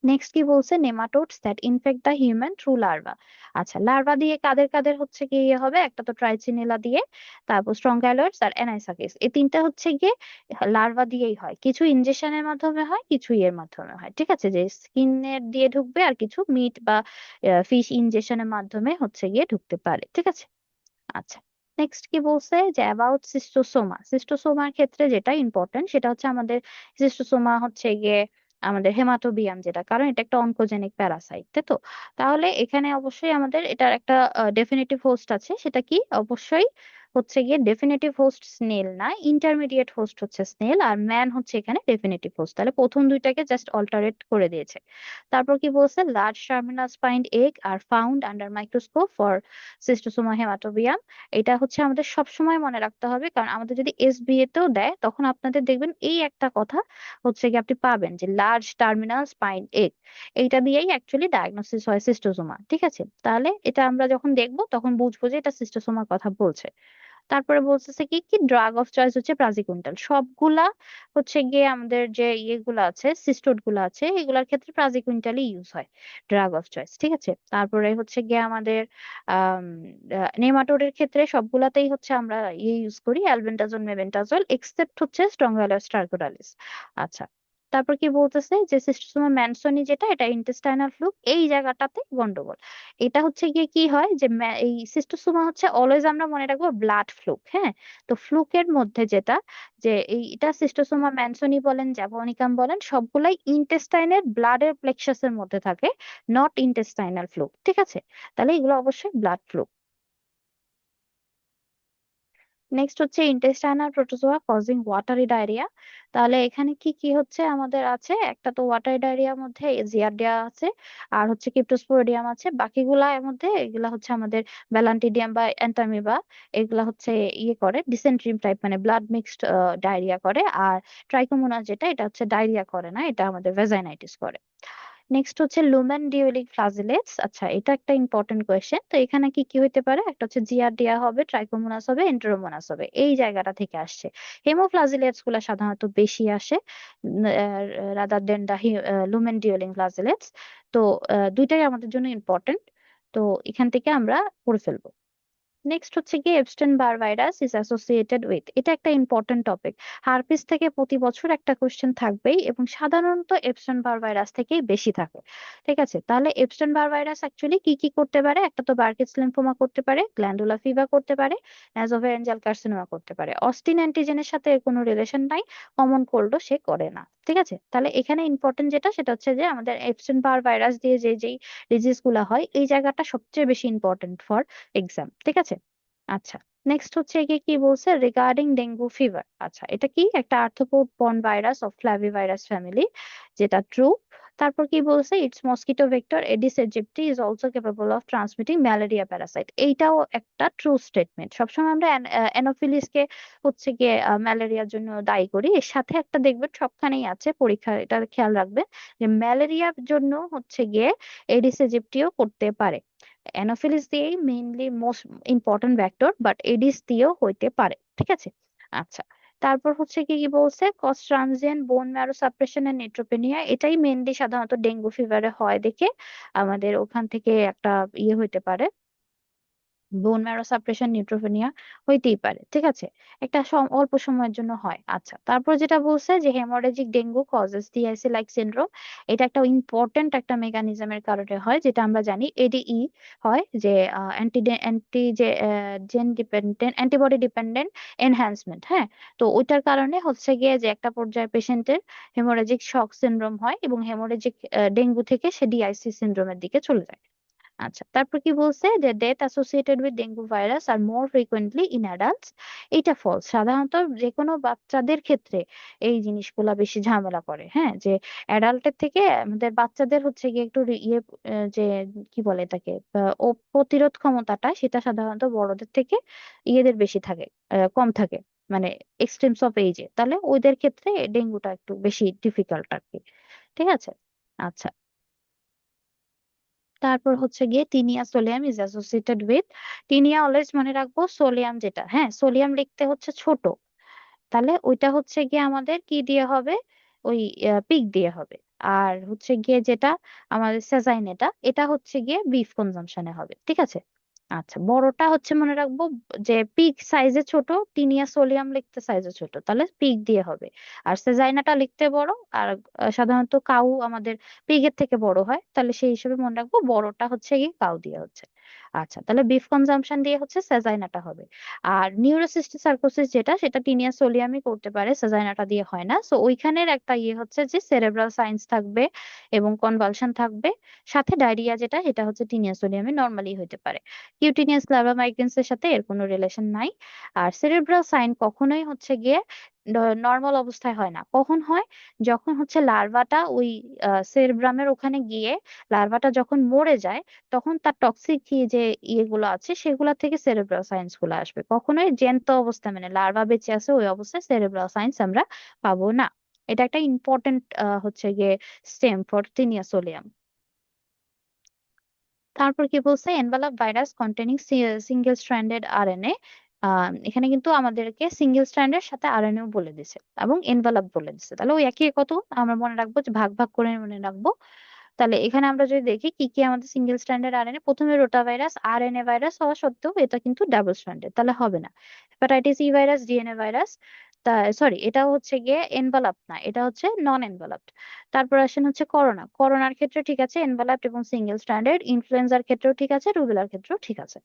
নেক্সট কি বলছে? Nematodes that infect the human through larva. আচ্ছা, লার্ভা দিয়ে কাদের কাদের হচ্ছে কি ইয়ে হবে? একটা তো ট্রাইচিনেলা দিয়ে, তারপর স্ট্রঙ্গাইলয়েডস আর অ্যানাইসাকিস, এই তিনটা হচ্ছে গিয়ে লার্ভা দিয়েই হয়। কিছু ইনজেকশনের মাধ্যমে হয়, কিছু ইয়ের মাধ্যমে হয়, ঠিক আছে। যে স্কিনের দিয়ে ঢুকবে, আর কিছু মিট বা ফিশ ইনজেকশনের মাধ্যমে হচ্ছে গিয়ে ঢুকতে পারে, ঠিক আছে। আচ্ছা, নেক্সট কি বলছে? যে অ্যাবাউট সিস্টোসোমা। সিস্টোসোমার ক্ষেত্রে যেটা ইম্পর্টেন্ট সেটা হচ্ছে আমাদের সিস্টোসোমা হচ্ছে গিয়ে আমাদের হেমাটোবিয়াম যেটা, কারণ এটা একটা অনকোজেনিক প্যারাসাইট, তাই তো। তাহলে এখানে অবশ্যই আমাদের এটার একটা ডেফিনেটিভ হোস্ট আছে, সেটা কি? অবশ্যই হচ্ছে গিয়ে ডেফিনেটিভ হোস্ট স্নেল না, ইন্টারমিডিয়েট হোস্ট হচ্ছে স্নেল, আর ম্যান হচ্ছে এখানে ডেফিনেটিভ হোস্ট। তাহলে প্রথম দুইটাকে জাস্ট অল্টারেট করে দিয়েছে। তারপর কি বলছে? Large terminal spined egg are found under microscope for Schistosoma haematobium. এটা হচ্ছে আমাদের সব সময় মনে রাখতে হবে, কারণ আমাদের যদি এসবিএ তেও দেয় তখন আপনাদের দেখবেন এই একটা কথা হচ্ছে কি আপনি পাবেন, যে লার্জ টার্মিনাল স্পাইন এগ, এইটা দিয়েই অ্যাকচুয়ালি ডায়াগনোসিস হয় সিস্টোসোমা, ঠিক আছে। তাহলে এটা আমরা যখন দেখবো তখন বুঝবো যে এটা সিস্টোসোমার কথা বলছে। তারপরে বলতেছে কি কি ড্রাগ অফ চয়েস হচ্ছে প্রাজিকুইন্টাল। সবগুলা হচ্ছে গিয়ে আমাদের যে ইয়েগুলো আছে, সিস্টোড গুলো আছে, এগুলার ক্ষেত্রে প্রাজিকুইন্টালই ইউজ হয় ড্রাগ অফ চয়েস, ঠিক আছে। তারপরে হচ্ছে গিয়ে আমাদের আহ নেমাটোডের ক্ষেত্রে সবগুলাতেই হচ্ছে আমরা ইয়ে ইউজ করি অ্যালবেন্ডাজল মেবেন্ডাজল, এক্সেপ্ট হচ্ছে স্ট্রঙ্গাইলাস স্টারকোডালিস। আচ্ছা, তারপর কি বলতেছে? যে সিস্টোসোমা ম্যানসনি যেটা, এটা ইন্টেস্টাইনাল ফ্লুক, এই জায়গাটাতে গন্ডগোল। এটা হচ্ছে গিয়ে কি হয় যে এই সিস্টোসোমা হচ্ছে অলওয়েজ আমরা মনে রাখবো ব্লাড ফ্লুক, হ্যাঁ। তো ফ্লুকের মধ্যে যেটা, যে এটা সিস্টোসোমা ম্যানসনি বলেন, জ্যাভনিকাম বলেন, সবগুলাই ইন্টেস্টাইনের ব্লাডের প্লেক্সাসের মধ্যে থাকে, নট ইন্টেস্টাইনাল ফ্লুক, ঠিক আছে। তাহলে এগুলো অবশ্যই ব্লাড ফ্লুক। নেক্সট হচ্ছে intestinal protozoa causing watery diarrhoea. তাহলে এখানে কি কি হচ্ছে আমাদের আছে, একটা তো ওয়াটারি ডায়রিয়ার মধ্যে জিয়ারডিয়া আছে, আর হচ্ছে ক্রিপ্টোস্পোরিডিয়াম আছে, বাকিগুলা এর মধ্যে এগুলা হচ্ছে আমাদের ব্যালান্টিডিয়াম বা এন্টামিবা, এগুলা হচ্ছে ইয়ে করে ডিসেন্ট্রি টাইপ মানে ব্লাড মিক্সড ডায়রিয়া করে। আর ট্রাইকোমোনাস যেটা, এটা হচ্ছে ডায়রিয়া করে না, এটা আমাদের ভেজাইনাইটিস করে। নেক্সট হচ্ছে লুমেন ডিউলিক ফ্লাজেলেটস। আচ্ছা, এটা একটা ইম্পর্টেন্ট কোয়েশ্চেন। তো এখানে কি কি হতে পারে, একটা হচ্ছে জিয়ারডিয়া হবে, ট্রাইকোমোনাস হবে, এন্টেরোমোনাস হবে, এই জায়গাটা থেকে আসছে। হেমোফ্লাজেলেটস গুলা সাধারণত বেশি আসে রাদার দেন দা লুমেন ডিউলিং ফ্লাজেলেটস। তো দুইটাই আমাদের জন্য ইম্পর্টেন্ট, তো এখান থেকে আমরা পড়ে ফেলবো। নেক্সট হচ্ছে কি Epstein bar virus is associated with, এটা একটা ইম্পর্টেন্ট টপিক। হারপিস থেকে প্রতি বছর একটা কোশ্চেন থাকবেই, এবং সাধারণত এপস্টেন বার ভাইরাস থেকেই বেশি থাকে। ঠিক আছে, তাহলে এপস্টেন বার ভাইরাস অ্যাকচুয়ালি কি কি করতে পারে, একটা তো বার্কিটস লিম্ফোমা করতে পারে, গ্ল্যান্ডুলা ফিভার করতে পারে, নাসোফ্যারিঞ্জিয়াল কার্সিনোমা করতে পারে। অস্টিন অ্যান্টিজেনের সাথে এর কোনো রিলেশন নাই, কমন কোল্ডও সে করে না। ঠিক আছে, তাহলে এখানে ইম্পর্টেন্ট যেটা সেটা হচ্ছে যে আমাদের এপস্টেন বার ভাইরাস দিয়ে যে যেই ডিজিজ গুলা হয়, এই জায়গাটা সবচেয়ে বেশি ইম্পর্টেন্ট ফর এক্সাম। ঠিক আছে। আচ্ছা, নেক্সট হচ্ছে একে কি বলছে রিগার্ডিং ডেঙ্গু ফিভার। আচ্ছা, এটা কি একটা arthropod borne virus of flavivirus family, যেটা ট্রু। তারপর কি বলছে it's mosquito vector Aedes aegypti is also capable of transmitting malaria parasite, এইটাও একটা ট্রু স্টেটমেন্ট। সবসময় আমরা অ্যানোফিলিসকে হচ্ছে গিয়ে ম্যালেরিয়ার জন্য দায়ী করি, এর সাথে একটা দেখবেন সবখানেই আছে পরীক্ষা, এটা খেয়াল রাখবেন যে ম্যালেরিয়ার জন্য হচ্ছে গিয়ে এডিস এজিপ্টিও করতে পারে। অ্যানোফিলিস দিয়েই mainly most important vector, but Aedes দিয়েও হইতে পারে। ঠিক আছে। আচ্ছা, তারপর হচ্ছে কি কি বলছে cause transient bone marrow suppression and neutropenia, এটাই মেইনলি সাধারণত ডেঙ্গু ফিভারে হয় দেখে আমাদের ওখান থেকে একটা ইয়ে হইতে পারে, বোন ম্যারো সাপ্রেশন নিউট্রোপেনিয়া হইতেই পারে। ঠিক আছে, একটা অল্প সময়ের জন্য হয়। আচ্ছা, তারপর যেটা বলছে যে haemorrhagic dengue causes DIC like syndrome, এটা একটা ইম্পর্টেন্ট একটা মেকানিজমের কারণে হয়, যেটা আমরা জানি এডিই হয়, যে অ্যান্টি অ্যান্টি যে জেন ডিপেন্ডেন্ট অ্যান্টিবডি ডিপেন্ডেন্ট এনহ্যান্সমেন্ট। হ্যাঁ, তো ওইটার কারণে হচ্ছে গিয়ে যে একটা পর্যায়ে পেশেন্টের হেমোরেজিক শক সিনড্রোম হয়, এবং হেমোরেজিক ডেঙ্গু থেকে সে ডিআইসি সিনড্রোমের দিকে চলে যায়। আচ্ছা, তারপর কি বলছে যে death associated with dengue virus are more frequently in adults, এটা ফলস। সাধারণত যে কোনো বাচ্চাদের ক্ষেত্রে এই জিনিসগুলা বেশি ঝামেলা করে। হ্যাঁ, যে অ্যাডাল্টের থেকে আমাদের বাচ্চাদের হচ্ছে গিয়ে একটু ইয়ে যে কি বলে এটাকে ও প্রতিরোধ ক্ষমতাটা সেটা সাধারণত বড়দের থেকে ইয়েদের বেশি থাকে, কম থাকে, মানে এক্সট্রিমস অফ এইজে, তাহলে ওদের ক্ষেত্রে ডেঙ্গুটা একটু বেশি ডিফিকাল্ট আর কি। ঠিক আছে। আচ্ছা, তারপর হচ্ছে গিয়ে tinea solium is associated with, tinea always মনে রাখবো, সোলিয়াম যেটা, হ্যাঁ সোলিয়াম লিখতে হচ্ছে ছোট, তাহলে ওইটা হচ্ছে গিয়ে আমাদের কি দিয়ে হবে, ওই পিক দিয়ে হবে। আর হচ্ছে গিয়ে যেটা আমাদের সেজাইন, এটা এটা হচ্ছে গিয়ে বিফ কনজাম্পশনে হবে। ঠিক আছে। আচ্ছা, বড়টা হচ্ছে মনে রাখবো যে পিক সাইজে ছোট, টিনিয়া সোলিয়াম লিখতে সাইজে ছোট, তাহলে পিক দিয়ে হবে। আর সেজাইনাটা লিখতে বড়, আর সাধারণত কাউ আমাদের পিগের থেকে বড় হয়, তাহলে সেই হিসেবে মনে রাখবো বড়টা হচ্ছে গিয়ে কাউ দিয়ে হচ্ছে। আচ্ছা, তাহলে বিফ কনজাম্পশন দিয়ে হচ্ছে সেজাইনাটা হবে। আর নিউরোসিস্টিক সার্কোসিস যেটা, সেটা টিনিয়া সোলিয়ামই করতে পারে, সাজাইনাটা দিয়ে হয় না। সো ওইখানের একটা ইয়ে হচ্ছে যে সেরেব্রাল সাইন্স থাকবে এবং কনভালশন থাকবে, সাথে ডায়রিয়া যেটা, এটা হচ্ছে টিনিয়া সোলিয়ামে নর্মালি হতে পারে। কিউটিনিয়াস লার্ভা মাইগ্রেন্স এর সাথে এর কোনো রিলেশন নাই। আর সেরেব্রাল সাইন কখনোই হচ্ছে গিয়ে নর্মাল অবস্থায় হয় না। কখন হয়, যখন হচ্ছে লার্ভাটা ওই সেরেব্রামের ওখানে গিয়ে লার্ভাটা যখন মরে যায়, তখন তার টক্সিক যে ইয়েগুলো আছে সেগুলা থেকে সেরেব্রাল সায়েন্স গুলো আসবে। কখনোই জ্যান্ত অবস্থায় মানে লার্ভা বেঁচে আছে ওই অবস্থায় সেরেব্রাল সায়েন্স আমরা পাবো না। এটা একটা ইম্পর্টেন্ট হচ্ছে গিয়ে স্টেম ফর টিনিয়া সোলিয়াম। তারপর কি বলছে envelope virus containing single stranded RNA, এখানে কিন্তু আমাদেরকে সিঙ্গেল স্ট্র্যান্ডের সাথে আরএনএও বলে দিছে এবং এনভেলপ বলে দিছে, তাহলে ওই একই কত আমরা মনে রাখবো, যে ভাগ ভাগ করে মনে রাখবো। তাহলে এখানে আমরা যদি দেখি কি কি আমাদের সিঙ্গেল স্ট্র্যান্ডেড আরএনএ, প্রথমে রোটা ভাইরাস আরএনএ ভাইরাস হওয়া সত্ত্বেও এটা কিন্তু ডাবল স্ট্র্যান্ডেড, তাহলে হবে না। Hepatitis E virus DNA virus, তা সরি এটা হচ্ছে গিয়ে এনভেলপ না, এটা হচ্ছে নন এনভেলপড। তারপর আসেন হচ্ছে করোনা, করোনার ক্ষেত্রে ঠিক আছে এনভেলপড এবং সিঙ্গেল স্ট্র্যান্ডেড, ইনফ্লুয়েঞ্জার ক্ষেত্রেও ঠিক আছে, রুবেলার ক্ষেত্রেও ঠিক আছে।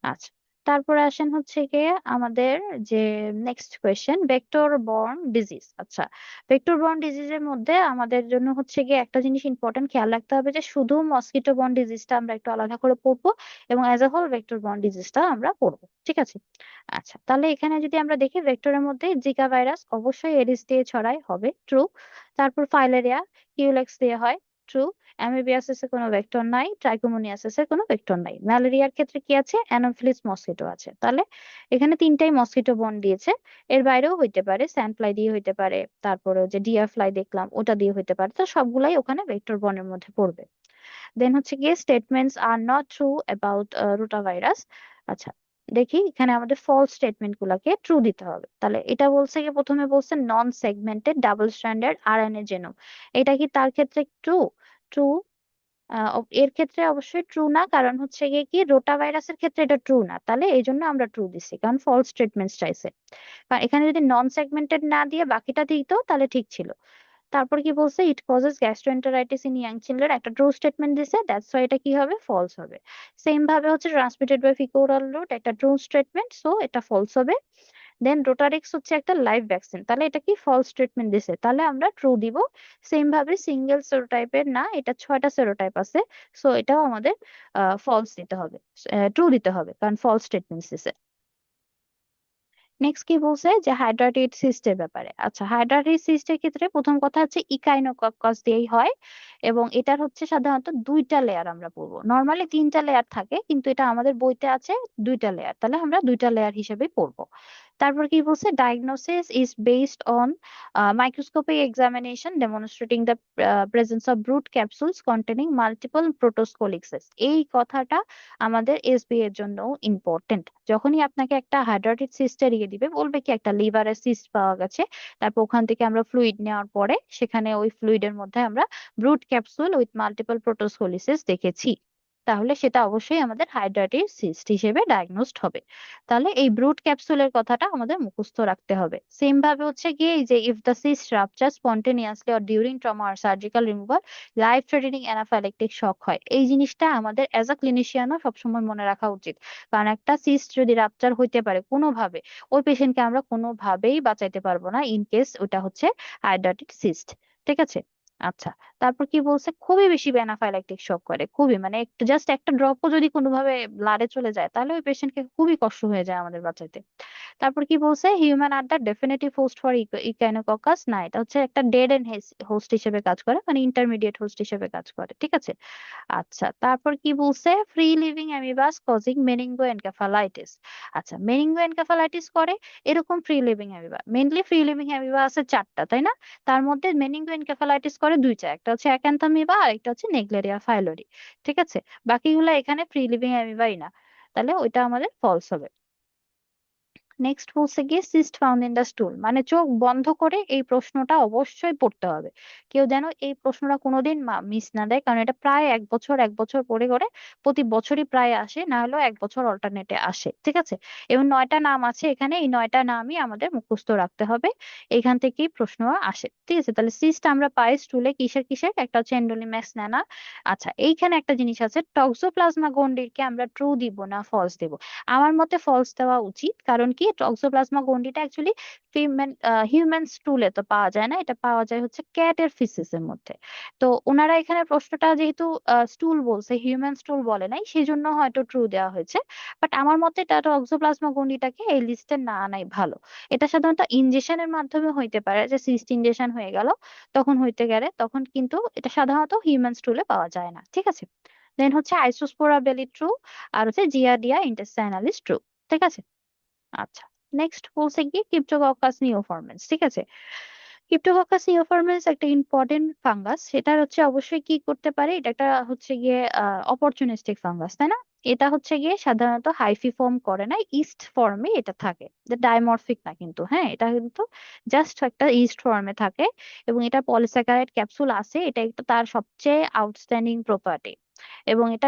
আচ্ছা, তারপরে আসেন হচ্ছে গিয়ে আমাদের যে next question, vector borne disease. আচ্ছা, ভেক্টর বর্ন ডিজিজের মধ্যে আমাদের জন্য হচ্ছে গিয়ে একটা জিনিস ইম্পর্টেন্ট খেয়াল রাখতে হবে, যে শুধু মসকিটো বর্ন ডিজিজটা আমরা একটু আলাদা করে পড়বো এবং as a whole vector borne ডিজিজটা আমরা পড়বো, ঠিক আছে? আচ্ছা, তাহলে এখানে যদি আমরা দেখি ভেক্টরের মধ্যে জিকা ভাইরাস অবশ্যই এডিস দিয়ে ছড়ায়, হবে ট্রু। তারপর ফাইলেরিয়া কিউলেক্স দিয়ে হয়, ট্রু। অ্যামিবিয়াসিসে কোনো ভেক্টর নাই, ট্রাইকোমোনিয়াসিসে কোনো ভেক্টর নাই। ম্যালেরিয়ার ক্ষেত্রে কি আছে? অ্যানোফিলিস মসকিটো আছে। তাহলে এখানে তিনটাই মসকিটো বর্ন দিয়েছে। এর বাইরেও হইতে পারে, স্যান্ড ফ্লাই দিয়ে হইতে পারে, তারপরে যে ডিয়ার ফ্লাই দেখলাম ওটা দিয়ে হইতে পারে, তো সবগুলাই ওখানে ভেক্টর বর্নের মধ্যে পড়বে। দেন হচ্ছে গিয়ে statements are not true about rotavirus. আচ্ছা, দেখি এখানে আমাদের ফলস স্টেটমেন্ট গুলাকে ট্রু দিতে হবে। তাহলে এটা বলছে কি, প্রথমে বলছে non segmented double stranded RNA genome, এটা কি তার ক্ষেত্রে ট্রু? ট্রু। এর ক্ষেত্রে অবশ্যই ট্রু না, কারণ হচ্ছে গিয়ে কি রোটা ভাইরাসের ক্ষেত্রে এটা ট্রু না, তাহলে এই জন্য আমরা ট্রু দিচ্ছি, কারণ ফলস স্টেটমেন্টস চাইছে। কারণ এখানে যদি নন সেগমেন্টেড না দিয়ে বাকিটা দিত তাহলে ঠিক ছিল। তারপর কি বলছে, it causes gastroenteritis in young children, একটা ট্রু স্টেটমেন্ট দিছে, দ্যাটস ওয়াই এটা কি হবে? ফলস হবে। সেম ভাবে হচ্ছে transmitted by faeco oral route, একটা ট্রু স্টেটমেন্ট, সো এটা ফলস হবে। দেন রোটারিক্স হচ্ছে একটা লাইভ ভ্যাকসিন, তাহলে এটা কি? ফলস স্টেটমেন্ট দিছে, তাহলে আমরা ট্রু দিব। সেম ভাবে সিঙ্গেল সেরোটাইপের না, এটা 6টা সেরোটাইপ আছে, সো এটাও আমাদের ফলস দিতে হবে, ট্রু দিতে হবে, কারণ ফলস স্টেটমেন্ট দিছে। নেক্সট কি বলছে, যে হাইড্রাটিড সিস্টের ব্যাপারে। আচ্ছা, হাইড্রাটিড সিস্টের ক্ষেত্রে প্রথম কথা হচ্ছে ইকাইনোকক্কাস দিয়েই হয়, এবং এটার হচ্ছে সাধারণত দুইটা লেয়ার আমরা পড়বো। নর্মালি তিনটা লেয়ার থাকে, কিন্তু এটা আমাদের বইতে আছে দুইটা লেয়ার, তাহলে আমরা দুইটা লেয়ার হিসেবে পড়বো। তারপর কি বলছে, diagnosis is based on microscopic examination demonstrating the presence of brood capsules containing multiple protoscolices. এই কথাটা আমাদের এসবি এর জন্য ইম্পর্টেন্ট। যখনই আপনাকে একটা হাইড্রাটিড সিস্টের ইয়ে দিবে, বলবে কি একটা লিভারের সিস্ট পাওয়া গেছে, তারপর ওখান থেকে আমরা ফ্লুইড নেওয়ার পরে সেখানে ওই ফ্লুইডের মধ্যে আমরা ব্রুট ক্যাপসুল উইথ মাল্টিপল প্রোটোস্কোলিসিস দেখেছি, তাহলে সেটা অবশ্যই আমাদের হাইড্রাটিড সিস্ট হিসেবে ডায়াগনোসড হবে। তাহলে এই ব্রুট ক্যাপসুলের কথাটা আমাদের মুখস্থ রাখতে হবে। সেম ভাবে হচ্ছে গিয়ে এই যে if the cyst rupture spontaneously or during trauma or surgical removal, life threatening anaphylactic shock হয়। এই জিনিসটা আমাদের অ্যাজ আ ক্লিনিশিয়ানও সবসময় মনে রাখা উচিত, কারণ একটা সিস্ট যদি রাপচার হইতে পারে কোনোভাবে, ওই পেশেন্টকে আমরা কোনোভাবেই বাঁচাইতে পারবো না, ইন কেস ওটা হচ্ছে হাইড্রাটিড সিস্ট, ঠিক আছে? আচ্ছা, তারপর কি বলছে, খুবই বেশি অ্যানাফাইলাইটিক শক করে, খুবই, মানে একটু জাস্ট একটা ড্রপও যদি কোনোভাবে ব্লাডে চলে যায় তাহলে ওই পেশেন্টকে খুবই কষ্ট হয়ে যায় আমাদের বাঁচাইতে। তারপর কি বলছে, human are the definitive host for Echinococcus না, এটা হচ্ছে একটা ডেড এন্ড হোস্ট হিসেবে কাজ করে, মানে ইন্টারমিডিয়েট হোস্ট হিসেবে কাজ করে, ঠিক আছে? আচ্ছা, তারপর কি বলছে, free living amoebas causing meningoencephalitis. আচ্ছা, মেনিঙ্গো এনকেফালাইটিস করে এরকম free living amoeba, mainly free living amoeba আছে 4টা, তাই না? তার মধ্যে মেনিঙ্গো এনকেফালাইটিস করে 2টা, একটা হচ্ছে অ্যাক্যান্থামিবা আর একটা হচ্ছে নেগলেরিয়া ফাইলোরি, ঠিক আছে? বাকিগুলো এখানে ফ্রি লিভিং অ্যামিবাই না, তাহলে ওইটা আমাদের ফলস হবে। নেক্সট বলছে গিয়ে cyst found in the stool, মানে চোখ বন্ধ করে এই প্রশ্নটা অবশ্যই পড়তে হবে। কেউ যেন এই প্রশ্নটা কোনোদিন মিস না দেয়, কারণ এটা প্রায় 1 বছর পরে করে প্রতি বছরই প্রায় আসে, না হলেও 1 বছর অল্টারনেটে আসে, ঠিক আছে? এবং 9টা নাম আছে এখানে, এই 9টা নামই আমাদের মুখস্থ রাখতে হবে, এখান থেকেই প্রশ্ন আসে, ঠিক আছে? তাহলে সিস্ট আমরা পাই স্টুলে, কিসের কিসের? একটা হচ্ছে এন্ডোলিমাস ন্যানা। আচ্ছা, এইখানে একটা জিনিস আছে, টক্সোপ্লাজমা গন্ডিরকে আমরা ট্রু দিব না ফলস দিব? আমার মতে ফলস দেওয়া উচিত, কারণ কি টক্সোপ্লাজমা গন্ডিটা অ্যাকচুয়ালি হিউম্যান স্টুলে তো পাওয়া যায় না, এটা পাওয়া যায় হচ্ছে ক্যাটের ফিসিসের মধ্যে। তো ওনারা এখানে প্রশ্নটা যেহেতু স্টুল বলছে, হিউম্যান স্টুল বলে নাই, সেই জন্য হয়তো ট্রু দেওয়া হয়েছে। বাট আমার মতে এটা টক্সোপ্লাজমা গন্ডিটাকে এই লিস্টে না আনাই ভালো। এটা সাধারণত ইনজেকশনের মাধ্যমে হইতে পারে, যে সিস্ট ইনজেকশন হয়ে গেল তখন হইতে গেলে, তখন কিন্তু এটা সাধারণত হিউম্যান স্টুলে পাওয়া যায় না, ঠিক আছে? দেন হচ্ছে আইসোস্পোরা বেলি ট্রু, আর হচ্ছে জিয়াডিয়া ইন্টেস্টাইনালিস ট্রু, ঠিক আছে? আচ্ছা, নেক্সট বলছে কি ক্রিপ্টোকক্কাস নিওফরমেন্স, ঠিক আছে? ক্রিপ্টোকক্কাস নিওফরমেন্স একটা ইম্পর্টেন্ট ফাঙ্গাস, সেটা হচ্ছে অবশ্যই কি করতে পারে, এটা একটা হচ্ছে গিয়ে অপরচুনিস্টিক ফাঙ্গাস, তাই না? এটা হচ্ছে গিয়ে সাধারণত হাইফি ফর্ম করে না, ইস্ট ফর্মে এটা থাকে, যে ডাইমরফিক না কিন্তু, হ্যাঁ, এটা কিন্তু জাস্ট একটা ইস্ট ফর্মে থাকে, এবং এটা পলিস্যাকারাইড ক্যাপসুল আছে, এটা একটা তার সবচেয়ে আউটস্ট্যান্ডিং প্রপার্টি। এবং এটা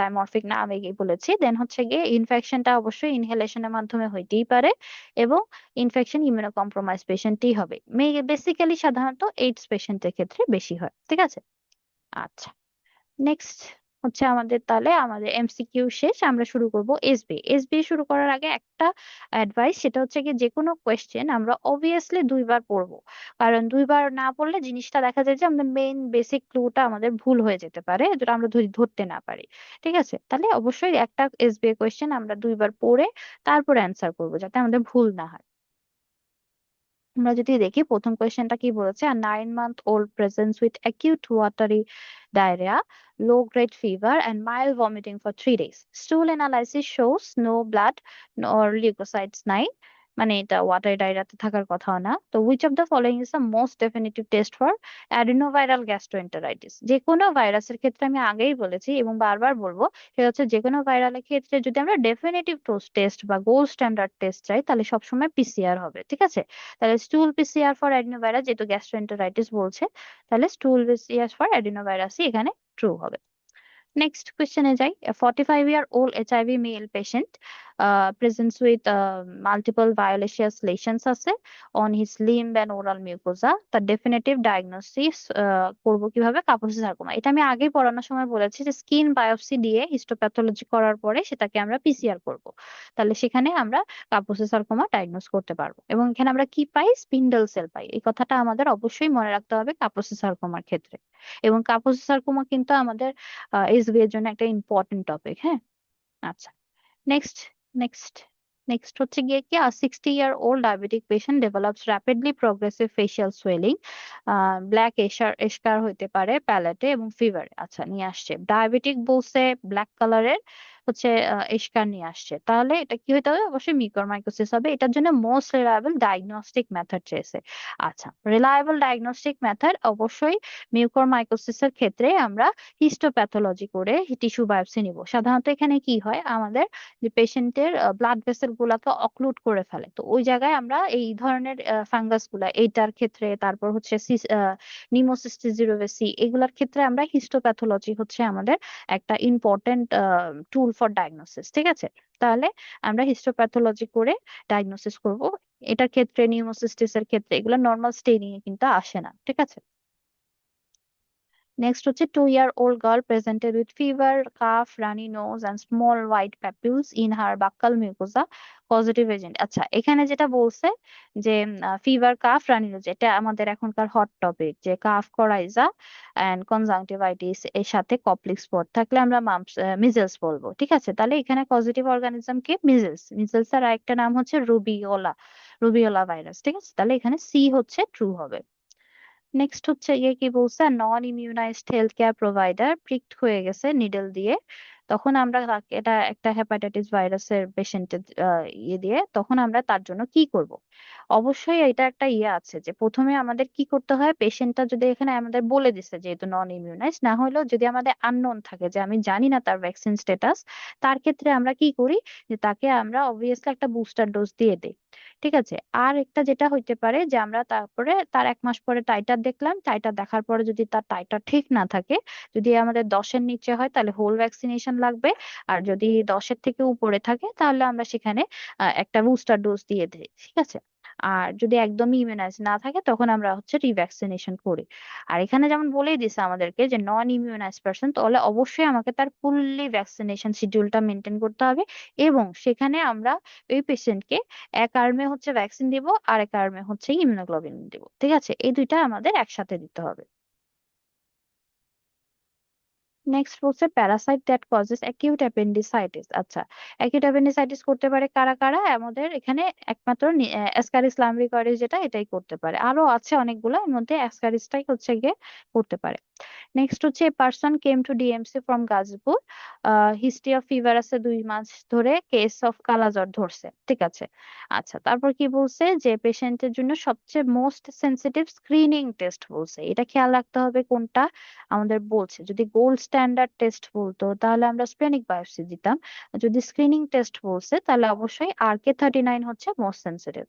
ডাইমরফিক না, আমি আগেই বলেছি। দেন হচ্ছে গিয়ে ইনফেকশনটা অবশ্যই ইনহেলেশনের মাধ্যমে হইতেই পারে, এবং ইনফেকশন ইমিউনো কম্প্রোমাইজ পেশেন্টই হবে, বেসিক্যালি সাধারণত এইডস পেশেন্টের ক্ষেত্রে বেশি হয়, ঠিক আছে? আচ্ছা, নেক্সট হচ্ছে আমাদের, তাহলে আমাদের এমসিকিউ শেষ, আমরা শুরু করব এসবি। এসবি শুরু করার আগে একটা অ্যাডভাইস, সেটা হচ্ছে কি যে কোনো কোয়েশ্চেন আমরা অবভিয়াসলি দুইবার পড়বো। কারণ দুইবার না পড়লে জিনিসটা দেখা যায় যে আমাদের মেইন বেসিক ক্লুটা আমাদের ভুল হয়ে যেতে পারে, যেটা আমরা ধরতে না পারি। ঠিক আছে, তাহলে অবশ্যই একটা এসবি কোয়েশ্চেন আমরা দুইবার পড়ে তারপরে অ্যান্সার করবো, যাতে আমাদের ভুল না হয়। আমরা যদি দেখি প্রথম কোয়েশ্চেনটা কি বলেছে, a 9 month old presents with acute watery diarrhea, low grade fever and mild vomiting for 3 days. Stool analysis shows no blood nor leukocytes 9, মানে এটা ওয়াটারি ডায়রিয়াতে থাকার কথা না। তো which of the following is the most definitive test for adenoviral gastroenteritis? যে কোনো ভাইরাসের ক্ষেত্রে আমি আগেই বলেছি এবং বারবার বলবো, সেটা হচ্ছে যে কোনো ভাইরালের ক্ষেত্রে যদি আমরা ডেফিনেটিভ টেস্ট বা গোল্ড স্ট্যান্ডার্ড টেস্ট চাই, তাহলে সবসময় পিসিআর হবে। ঠিক আছে, তাহলে স্টুল পিসিআর ফর অ্যাডিনোভাইরাস, যেহেতু গ্যাস্ট্রোএন্টারাইটিস বলছে, তাহলে স্টুল পিসিআর ফর অ্যাডিনোভাইরাসই এখানে ট্রু হবে। নেক্সট কোয়েশ্চেনে যাই। A 45-year-old HIV male patient presents with multiple violaceous lesions আছে on his limb and oral mucosa. তার ডেফিনেটিভ ডায়াগনোসিস করব কিভাবে? কাপোসি সার্কোমা। এটা আমি আগেই পড়ানোর সময় বলেছি যে স্কিন বায়োপসি দিয়ে হিস্টোপ্যাথোলজি করার পরে সেটাকে আমরা পিসিআর করব। তাহলে সেখানে আমরা কাপোসি সার্কোমা ডায়াগনোস করতে পারবো। এবং এখানে আমরা কি পাই? স্পিন্ডল সেল পাই। এই কথাটা আমাদের অবশ্যই মনে রাখতে হবে কাপোসি সার্কোমার ক্ষেত্রে। এবং কাপোসি সার্কোমা কিন্তু আমাদের এসবি এর জন্য একটা ইম্পর্টেন্ট টপিক। হ্যাঁ, আচ্ছা। নেক্সট নেক্সট নেক্সট হচ্ছে গিয়ে কি, 60-year-old diabetic patient develops rapidly progressive facial swelling, black eschar হইতে পারে প্যালেটে এবং ফিভারে। আচ্ছা, নিয়ে আসছে ডায়াবেটিক বলছে, ব্ল্যাক কালারের হচ্ছে এস্কার নিয়ে আসছে, তাহলে এটা কি হইতে হবে? অবশ্যই মিউকরমাইকোসিস হবে। এটার জন্য মোস্ট রিলায়েবল ডায়াগনস্টিক মেথড চেয়েছে। আচ্ছা, রিলায়েবল ডায়াগনস্টিক মেথড অবশ্যই মিউকরমাইকোসিসের ক্ষেত্রে আমরা হিস্টোপ্যাথোলজি করে টিস্যু বায়োপসি নিব। সাধারণত এখানে কি হয়, আমাদের যে পেশেন্টের ব্লাড ভেসেল গুলাকে অক্লুড করে ফেলে, তো ওই জায়গায় আমরা এই ধরনের ফাঙ্গাস গুলা, এইটার ক্ষেত্রে, তারপর হচ্ছে নিমোসিস্টিস জিরোভেসি, এগুলার ক্ষেত্রে আমরা হিস্টোপ্যাথোলজি হচ্ছে আমাদের একটা ইম্পর্টেন্ট টুল ফর ডায়াগনোসিস। ঠিক আছে, তাহলে আমরা হিস্টোপ্যাথোলজি করে ডায়াগনোসিস করব। এটার ক্ষেত্রে নিউমোসিস্টিস এর ক্ষেত্রে এগুলো নর্মাল স্টেনিং এ কিন্তু আসে না। ঠিক আছে, নেক্সট হচ্ছে 2-year-old girl presented with fever, cough, runny nose and small white papules in her buccal mucosa. Positive agent. আচ্ছা, এখানে যেটা বলছে যে ফিভার, কাফ, রানী নোজ, এটা আমাদের এখনকার হট টপিক, যে কাফ, করাইজা এন্ড কনজাংটিভাইটিস এর সাথে কপ্লিক স্পট থাকলে আমরা মিজেলস বলবো। ঠিক আছে, তাহলে এখানে পজিটিভ অর্গানিজম কি? মিজেলস। মিজেলস এর আরেকটা নাম হচ্ছে রুবিওলা, রুবিওলা ভাইরাস। ঠিক আছে, তাহলে এখানে সি হচ্ছে ট্রু হবে। নেক্সট হচ্ছে ইয়ে কি বলছে, নন ইমিউনাইজড হেলথ কেয়ার প্রোভাইডার প্রিকড হয়ে গেছে নিডল দিয়ে, তখন আমরা এটা একটা হেপাটাইটিস ভাইরাসের পেশেন্টের ইয়ে দিয়ে, তখন আমরা তার জন্য কি করব? অবশ্যই এটা একটা ইয়ে আছে যে প্রথমে আমাদের কি করতে হয়, পেশেন্টটা যদি এখানে আমাদের বলে দিছে যেহেতু নন ইমিউনাইজ, না হলেও যদি আমাদের আননোন থাকে যে আমি জানি না তার ভ্যাকসিন স্ট্যাটাস, তার ক্ষেত্রে আমরা কি করি, যে তাকে আমরা অবভিয়াসলি একটা বুস্টার ডোজ দিয়ে দিই। ঠিক আছে, আর একটা যেটা হইতে পারে যে আমরা তারপরে তার 1 মাস পরে টাইটার দেখলাম, টাইটার দেখার পরে যদি তার টাইটার ঠিক না থাকে, যদি আমাদের 10-এর নিচে হয় তাহলে হোল ভ্যাকসিনেশন লাগবে, আর যদি 10-এর থেকে উপরে থাকে তাহলে আমরা সেখানে একটা বুস্টার ডোজ দিয়ে দিই। ঠিক আছে, আর যদি একদমই ইমিউনাইজ না থাকে তখন আমরা হচ্ছে রিভ্যাকসিনেশন করি। আর এখানে যেমন বলেই দিছে আমাদেরকে যে নন ইমিউনাইজ পার্সন, তাহলে অবশ্যই আমাকে তার ফুললি ভ্যাকসিনেশন শিডিউলটা মেনটেন করতে হবে, এবং সেখানে আমরা ওই পেশেন্টকে এক আর্মে হচ্ছে ভ্যাকসিন দিব, আর এক আর্মে হচ্ছে ইমিউনোগ্লোবিন দিব। ঠিক আছে, এই দুইটা আমাদের একসাথে দিতে হবে। নেক্সট বলছে Parasite that causes acute appendicitis. আচ্ছা, অ্যাকিউট অ্যাপেন্ডিসাইটিস করতে পারে কারা কারা? আমাদের এখানে একমাত্র অ্যাসকারিস লাম্ব্রিকরিস, যেটা এটাই করতে পারে, আরো আছে অনেকগুলো, এর মধ্যে অ্যাসকারিসটাই হচ্ছে গিয়ে করতে পারে। নেক্সট হচ্ছে person came to DMC from Gazipur, history of fever আছে 2 মাস ধরে, কেস অফ কালাজ্বর ধরছে। ঠিক আছে, আচ্ছা, তারপর কি বলছে, যে পেশেন্টের জন্য সবচেয়ে মোস্ট সেনসিটিভ স্ক্রিনিং টেস্ট বলছে, এটা খেয়াল রাখতে হবে কোনটা আমাদের বলছে। যদি গোল্ড স্ট্যান্ডার্ড টেস্ট বলতো তাহলে আমরা স্প্লেনিক বায়োপসি দিতাম, যদি স্ক্রিনিং টেস্ট বলছে তাহলে অবশ্যই RK39 হচ্ছে মোস্ট সেনসিটিভ।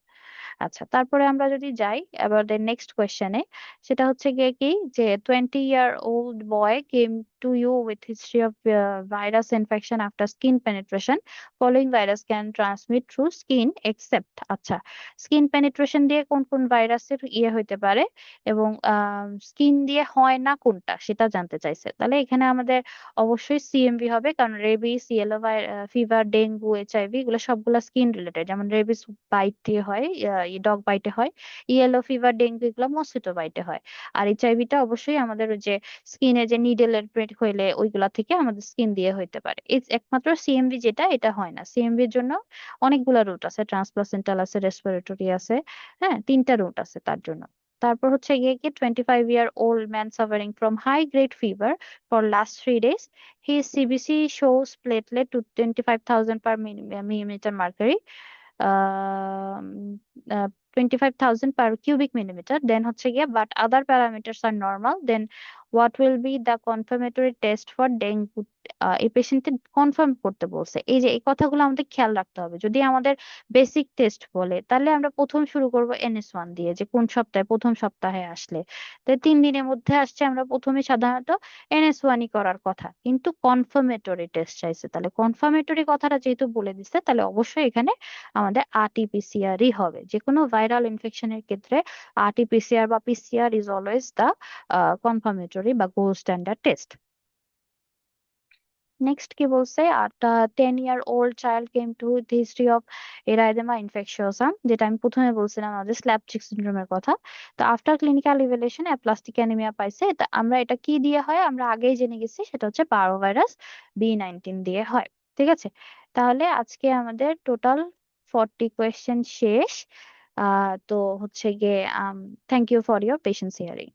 আচ্ছা, তারপরে আমরা যদি যাই এবার নেক্সট কোয়েশ্চেনে, সেটা হচ্ছে গিয়ে কি, যে 20-year-old boy came to you with history of virus infection after skin penetration. Following virus can transmit through skin except আচ্ছা স্কিন পেনিট্রেশন দিয়ে কোন কোন ভাইরাসের ইয়ে হইতে পারে এবং স্কিন দিয়ে হয় না কোনটা সেটা জানতে চাইছে। তাহলে এখানে আমাদের অবশ্যই সিএমভি হবে, কারণ rabies, yellow fever, dengue, HIV এগুলো সবগুলা স্কিন রিলেটেড। যেমন রেবিস বাইট দিয়ে হয়, ডগ বাইটে হয়। ইয়েলো ফিভার, ডেঙ্গু এগুলো মসকিটো বাইটে হয়। আর এইচআইভিটা অবশ্যই আমাদের ওই যে স্কিনে যে নিডেলের প্রিন্ট হইলে ওইগুলা থেকে আমাদের স্কিন দিয়ে হইতে পারে। একমাত্র সিএমভি যেটা এটা হয় না। সিএমভির জন্য অনেকগুলা রুট আছে, ট্রান্সপ্লাসেন্টাল আছে, রেসপিরেটরি আছে, হ্যাঁ 3টা রুট আছে তার জন্য। তারপর হচ্ছে গিয়ে কি 25-year-old man suffering from high grade fever for last 3 days. His CBC shows platelet to 25,000 per millimeter mercury. 25,000 per cubic millimeter, then হচ্ছে গিয়ে but other parameters are normal, then what will be the confirmatory test for dengue? এই পেশেন্টের কনফার্ম করতে বলছে। এই যে এই কথাগুলো আমাদের খেয়াল রাখতে হবে। যদি আমাদের বেসিক টেস্ট বলে তাহলে আমরা প্রথম শুরু করব NS1 দিয়ে, যে কোন সপ্তাহে, প্রথম সপ্তাহে আসলে। তো 3 দিনের মধ্যে আসছে, আমরা প্রথমে সাধারণত NS1ই করার কথা, কিন্তু কনফার্মেটরি টেস্ট চাইছে। তাহলে কনফার্মেটরি কথাটা যেহেতু বলে দিচ্ছে, তাহলে অবশ্যই এখানে আমাদের আরটিপিসিআরই হবে। যে কোনো ভাইরাল ইনফেকশনের ক্ষেত্রে আরটিপিসিআর বা PCR is always the confirmatory বা গোল্ড স্ট্যান্ডার্ড টেস্ট। নেক্সট কি বলছে, একটা 10-year-old child came to with history of erythema infectiosum, যেটা আমি প্রথমে বলছিলাম আমাদের স্ল্যাপচিক সিনড্রোমের কথা। তো after clinical evaluation aplastic anaemia পাইছে। তা আমরা এটা কি দিয়ে হয় আমরা আগেই জেনে গেছি, সেটা হচ্ছে পারোভাইরাস B19 দিয়ে হয়। ঠিক আছে, তাহলে আজকে আমাদের টোটাল 40 কোয়েশ্চেন শেষ। তো হচ্ছে গিয়ে thank you for your patience hearing.